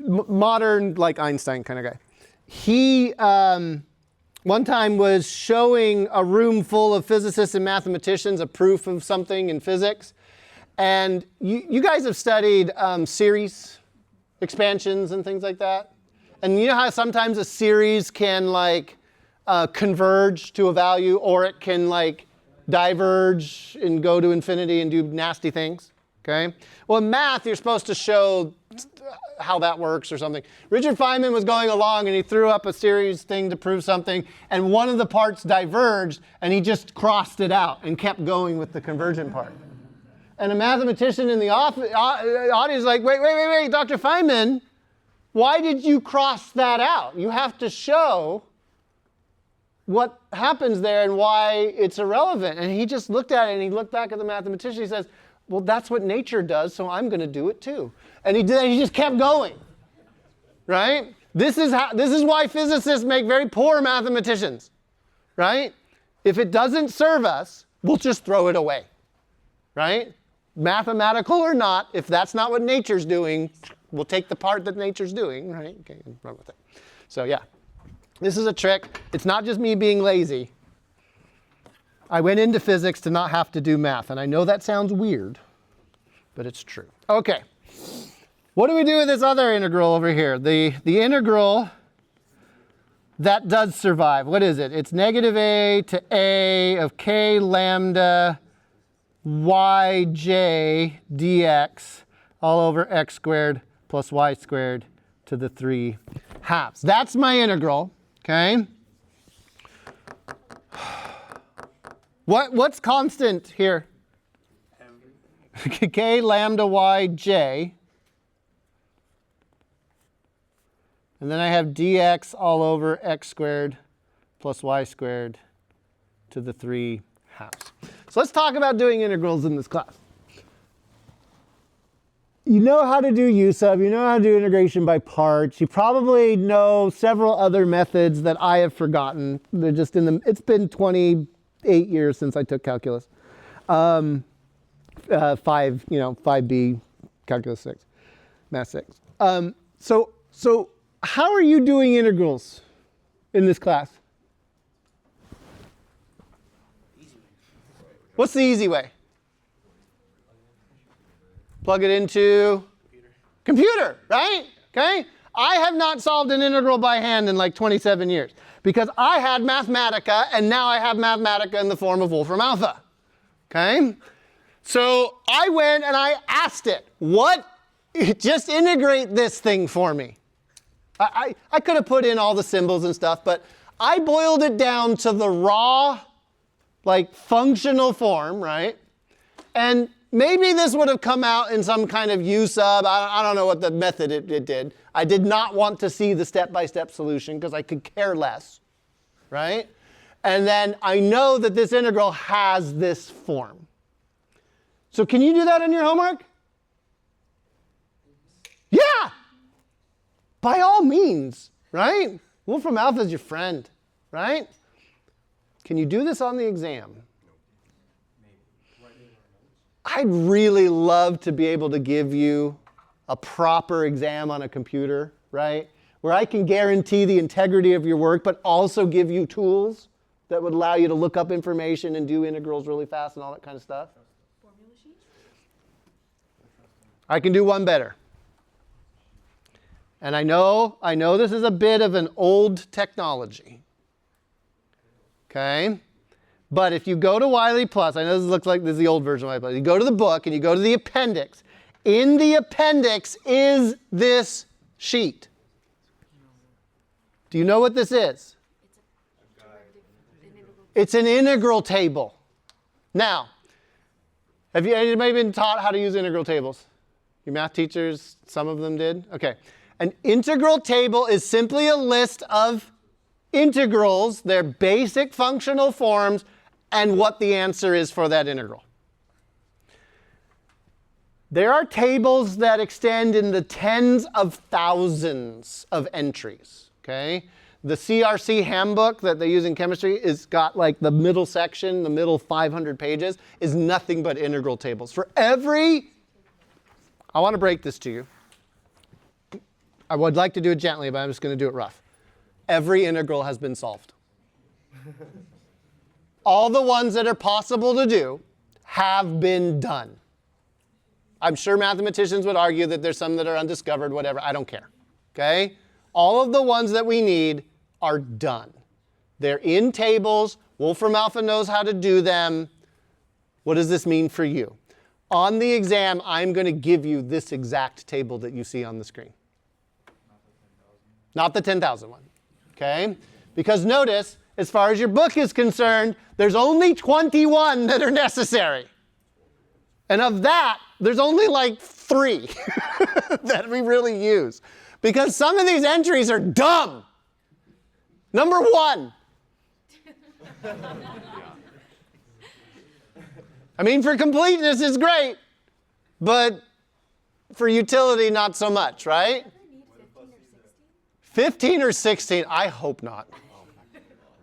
Modern, like Einstein kind of guy. He one time was showing a room full of physicists and mathematicians a proof of something in physics. And you guys have studied series expansions and things like that? And you know how sometimes a series can like converge to a value, or it can like diverge and go to infinity and do nasty things, okay? Well, in math, you're supposed to show how that works or something. Richard Feynman was going along and he threw up a series thing to prove something, and one of the parts diverged, and he just crossed it out and kept going with the convergent part. And a mathematician in the audience is like, wait, Dr. Feynman, why did you cross that out? You have to show what happens there and why it's irrelevant. And he just looked at it and he looked back at the mathematician. He says, well, that's what nature does, so I'm going to do it too. And he did that. He just kept going, right? This is why physicists make very poor mathematicians, right? If it doesn't serve us, we'll just throw it away, right? Mathematical or not, if that's not what nature's doing, we'll take the part that nature's doing, right? Okay, run with it. So yeah, this is a trick. It's not just me being lazy. I went into physics to not have to do math, and I know that sounds weird, but it's true. Okay, what do we do with this other integral over here? The integral that does survive. What is it? It's negative a to a of k lambda yj dx all over x squared plus y squared to the 3 halves. That's my integral, okay? What's constant here? K lambda yj. And then I have dx all over x squared plus y squared to the 3 halves. So let's talk about doing integrals in this class. You know how to do u sub, you know how to do integration by parts. You probably know several other methods that I have forgotten. They're just it's been 28 years since I took calculus. 5B, calculus 6, math 6. So how are you doing integrals in this class? What's the easy way? Plug it into computer, right? Okay? I have not solved an integral by hand in like 27 years because I had Mathematica, and now I have Mathematica in the form of Wolfram Alpha. Okay? So I went and I asked it, just integrate this thing for me. I could have put in all the symbols and stuff, but I boiled it down to the raw, like functional form, right? And maybe this would have come out in some kind of u sub. I don't know what the method it did. I did not want to see the step-by-step solution because I could care less, right? And then I know that this integral has this form. So can you do that in your homework? Yeah! By all means, right? Wolfram Alpha is your friend, right? Can you do this on the exam? I'd really love to be able to give you a proper exam on a computer, right? Where I can guarantee the integrity of your work, but also give you tools that would allow you to look up information and do integrals really fast and all that kind of stuff.
Formula sheet?
I can do one better. And I know this is a bit of an old technology. Okay? But if you go to Wiley Plus, I know this looks like this is the old version of Wiley Plus. You go to the book and you go to the appendix. In the appendix is this sheet. Do you know what this is? It's an integral table. Now, have you anybody been taught how to use integral tables? Your math teachers, some of them did? Okay. An integral table is simply a list of integrals, their basic functional forms, and what the answer is for that integral. There are tables that extend in the tens of thousands of entries, okay? The CRC handbook that they use in chemistry is got like the middle section, the middle 500 pages, is nothing but integral tables. For every, I want to break this to you. I would like to do it gently, but I'm just going to do it rough. Every integral has been solved. All the ones that are possible to do have been done. I'm sure mathematicians would argue that there's some that are undiscovered, whatever. I don't care. Okay? All of the ones that we need are done. They're in tables. Wolfram Alpha knows how to do them. What does this mean for you? On the exam, I'm going to give you this exact table that you see on the screen. Not the 10,000 one. Okay? Because notice, as far as your book is concerned, there's only 21 that are necessary. And of that, there's only like 3 that we really use. Because some of these entries are dumb. Number 1. I mean, for completeness, it's great. But for utility, not so much, right? 15 or 16? I hope not.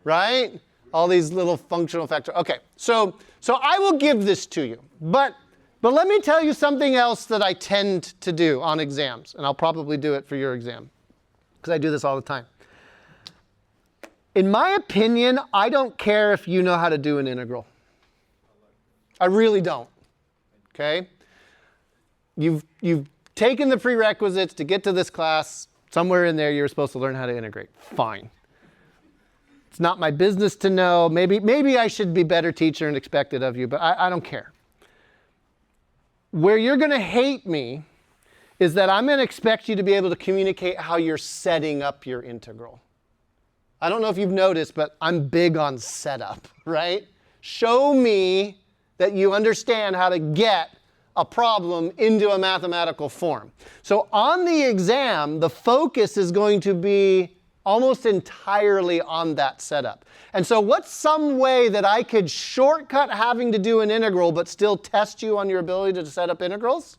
Right? All these little functional factors. Okay, so I will give this to you. But let me tell you something else that I tend to do on exams. And I'll probably do it for your exam. Because I do this all the time. In my opinion, I don't care if you know how to do an integral. I really don't. Okay? You've taken the prerequisites to get to this class. Somewhere in there you're supposed to learn how to integrate. Fine. It's not my business to know. Maybe I should be a better teacher and expect it of you, but I don't care. Where you're going to hate me is that I'm going to expect you to be able to communicate how you're setting up your integral. I don't know if you've noticed, but I'm big on setup, right? Show me that you understand how to get a problem into a mathematical form. So on the exam, the focus is going to be almost entirely on that setup. And so what's some way that I could shortcut having to do an integral but still test you on your ability to set up integrals?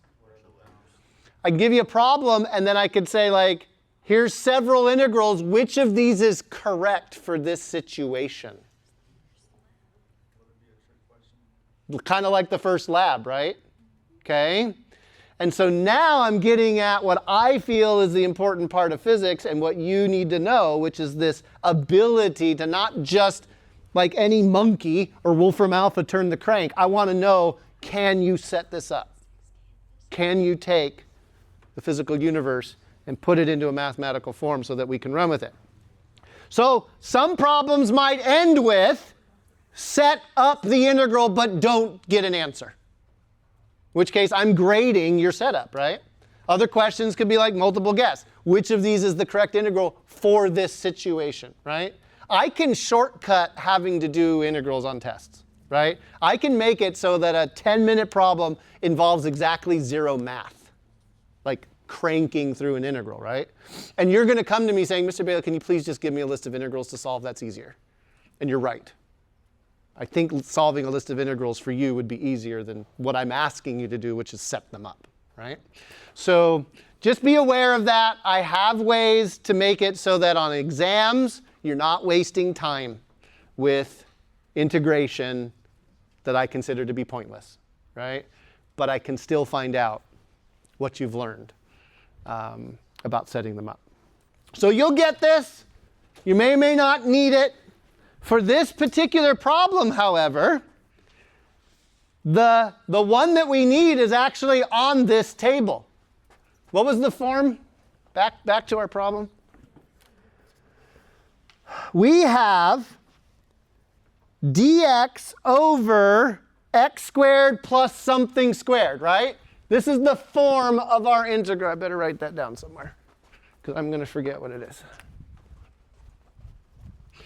I can give you a problem and then I could say like, here's several integrals. Which of these is correct for this situation? Kind of like the first lab, right? Okay. And so now I'm getting at what I feel is the important part of physics and what you need to know, which is this ability to not just like any monkey or Wolfram Alpha turn the crank. I want to know, can you set this up? Can you take the physical universe and put it into a mathematical form so that we can run with it? So some problems might end with set up the integral but don't get an answer. In which case I'm grading your setup, right? Other questions could be like multiple guess. Which of these is the correct integral for this situation, right? I can shortcut having to do integrals on tests, right? I can make it so that a 10-minute problem involves exactly 0 math, like cranking through an integral, right? And you're going to come to me saying, Mr. Balogh, can you please just give me a list of integrals to solve? That's easier. And you're right. I think solving a list of integrals for you would be easier than what I'm asking you to do, which is set them up, right? So just be aware of that. I have ways to make it so that on exams, you're not wasting time with integration that I consider to be pointless, right? But I can still find out what you've learned about setting them up. So you'll get this. You may or may not need it. For this particular problem, however, the one that we need is actually on this table. What was the form? Back to our problem. We have dx over x squared plus something squared, right? This is the form of our integral. I better write that down somewhere because I'm going to forget what it is.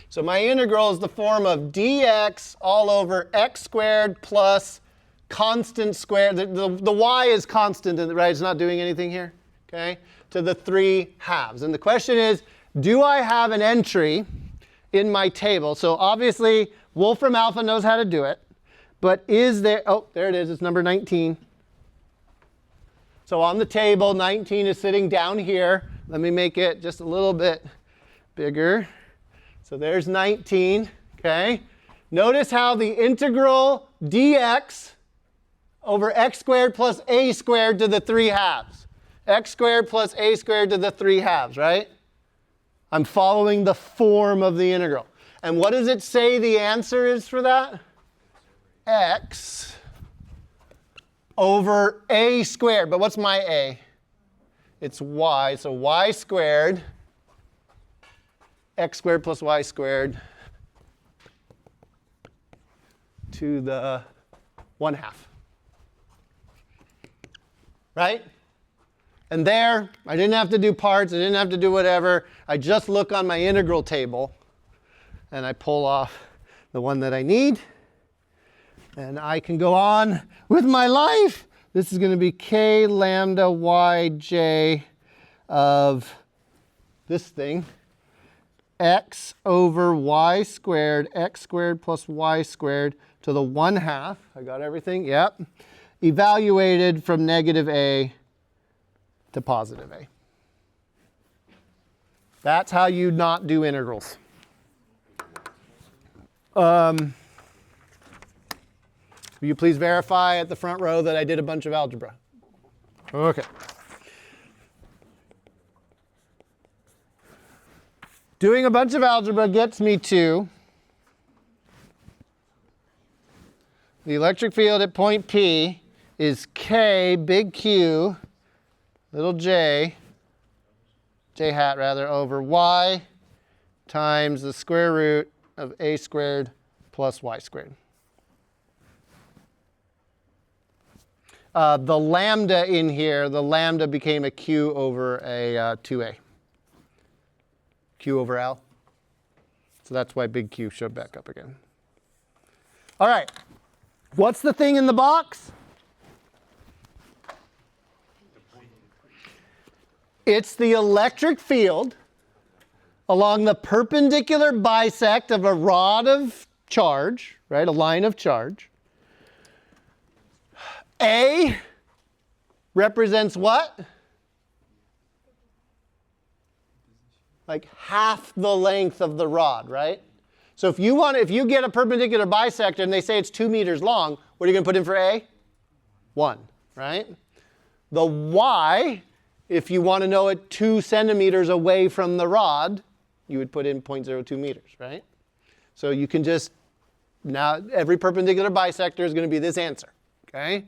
So my integral is the form of dx all over x squared plus constant squared. The y is constant, right? It's not doing anything here, okay? To the 3 halves. And the question is, do I have an entry in my table? So obviously, Wolfram Alpha knows how to do it. But is there, oh, there it is. It's number 19. So on the table, 19 is sitting down here. Let me make it just a little bit bigger. So there's 19, okay? Notice how the integral dx over x squared plus a squared to the 3 halves. X squared plus a squared to the 3 halves, right? I'm following the form of the integral. And what does it say the answer is for that? X over a squared. But what's my a? It's y. So y squared, x squared plus y squared to the 1/2. Right? And there, I didn't have to do parts. I didn't have to do whatever. I just look on my integral table, and I pull off the one that I need. And I can go on with my life. This is going to be k lambda yj of this thing. X over y squared, x squared plus y squared to the 1/2. I got everything? Yep. Evaluated from negative a to positive a. That's how you not do integrals. Will you please verify at the front row that I did a bunch of algebra? Okay. Doing a bunch of algebra gets me to the electric field at point P is K, big Q, little j, j hat rather, over y times the square root of a squared plus y squared. The lambda in here, the lambda became a q over a 2a. Q over L. So that's why big Q showed back up again. All right. What's the thing in the box? It's the electric field along the perpendicular bisect of a rod of charge, right? A line of charge. A represents what? Like half the length of the rod, right? So if you get a perpendicular bisector and they say it's 2 meters long, what are you going to put in for A? 1, right? The Y, if you want to know it 2 centimeters away from the rod, you would put in 0.02 meters, right? So you can just, now every perpendicular bisector is going to be this answer, okay?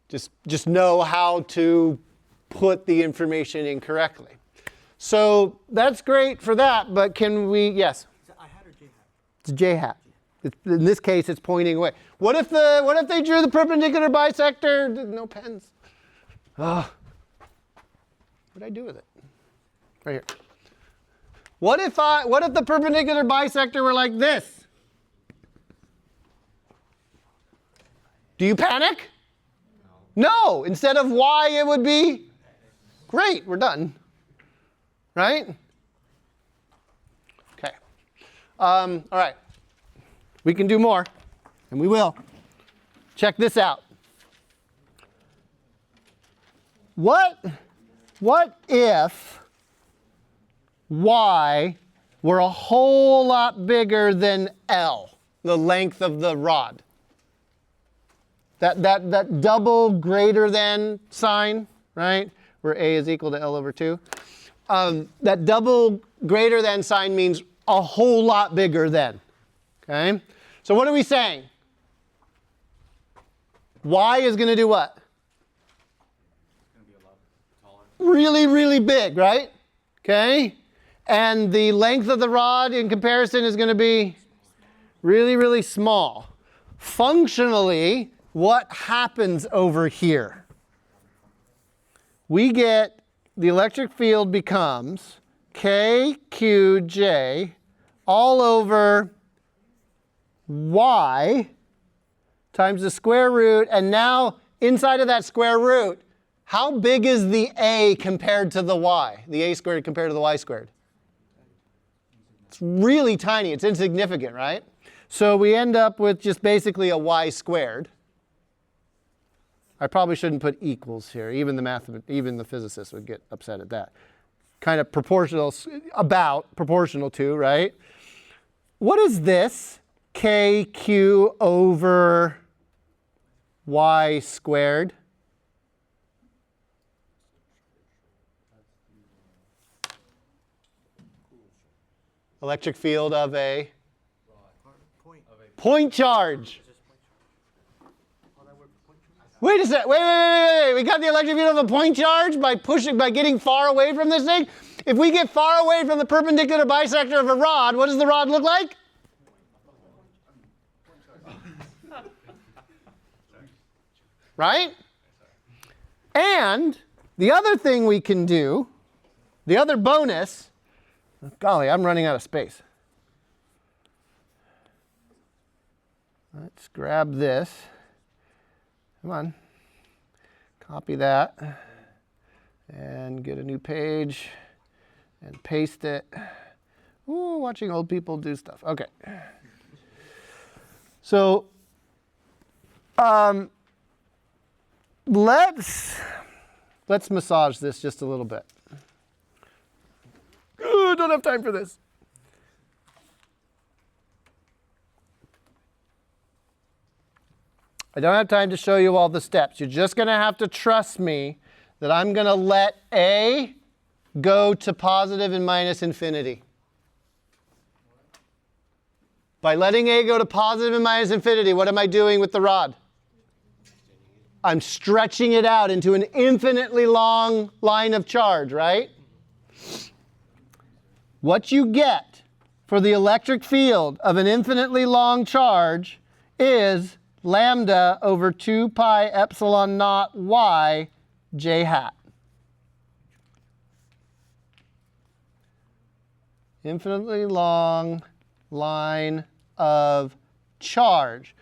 Just know how to put the information in correctly. So that's great for that, but can we, yes?
Is it I hat or J hat?
It's J hat. In this case, it's pointing away. What if they drew the perpendicular bisector? No pens. Oh. What did I do with it? Right here. What if the perpendicular bisector were like this? Do you panic? No. Instead of Y, it would be great. We're done. Right? Okay. All right. We can do more, and we will. Check this out. What if Y were a whole lot bigger than L, the length of the rod? That double greater than sign, right? Where A is equal to L over 2. That double greater than sign means a whole lot bigger than. Okay? So what are we saying? Y is going to do what?
It's going to be a lot taller.
Really, really big, right? Okay? And the length of the rod in comparison is going to be Really, really small. Functionally, what happens over here? We get the electric field becomes KQJ all over y times the square root, and now inside of that square root, how big is the a compared to the y? The a squared compared to the y squared? It's really tiny. It's insignificant, right? So we end up with just basically a y squared. I probably shouldn't put equals here. Even the physicists would get upset at that. Kind of proportional, about proportional to, right? What is this? KQ over y squared. Electric field of a point charge. Wait a sec. Wait. We got the electric field of a point charge by getting far away from this thing. If we get far away from the perpendicular bisector of a rod, what does the rod look like? Right? And the other thing we can do, the other bonus, golly, I'm running out of space. Let's grab this. Come on. Copy that and get a new page and paste it. Ooh, watching old people do stuff. Okay. So let's massage this just a little bit. Ooh, don't have time for this. I don't have time to show you all the steps. You're just going to have to trust me that I'm going to let A go to positive and minus infinity. By letting A go to positive and minus infinity, what am I doing with the rod? I'm stretching it out into an infinitely long line of charge, right? What you get for the electric field of an infinitely long charge is lambda over 2 pi epsilon naught y j hat. Infinitely long line of charge.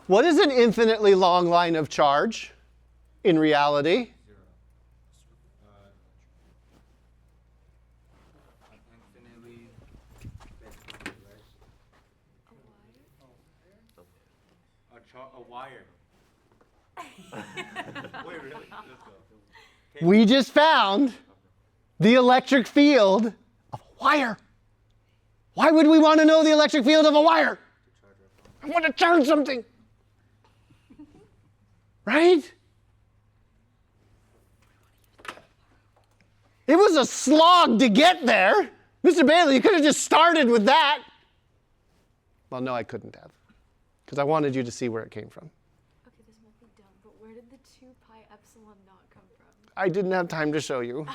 What is an infinitely long line of charge in reality?
Infinitely. A wire. Wait, really? Let's go.
We just found the electric field of a wire. Why would we want to know the electric field of a wire? I want to charge something. Right? It was a slog to get there. Mr. Bailey, you could have just started with that. Well, no, I couldn't have. Because I wanted you to see where it came from.
Okay, this might be dumb, but where did the 2 pi epsilon naught come from?
I didn't have time to show you.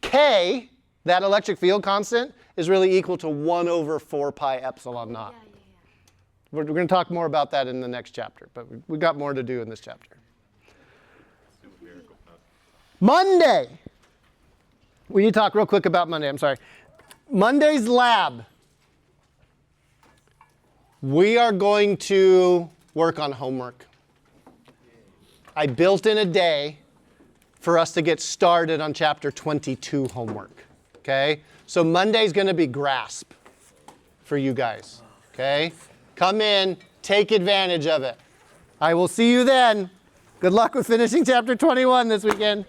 K, that electric field constant, is really equal to 1 over 4 pi epsilon naught.
Yeah.
We're going to talk more about that in the next chapter, but we've got more to do in this chapter. Monday. We need to talk real quick about Monday. I'm sorry. Monday's lab. We are going to work on homework. I built in a day for us to get started on chapter 22 homework. Okay? So Monday's going to be grasp for you guys. Okay? Come in, take advantage of it. I will see you then. Good luck with finishing chapter 21 this weekend.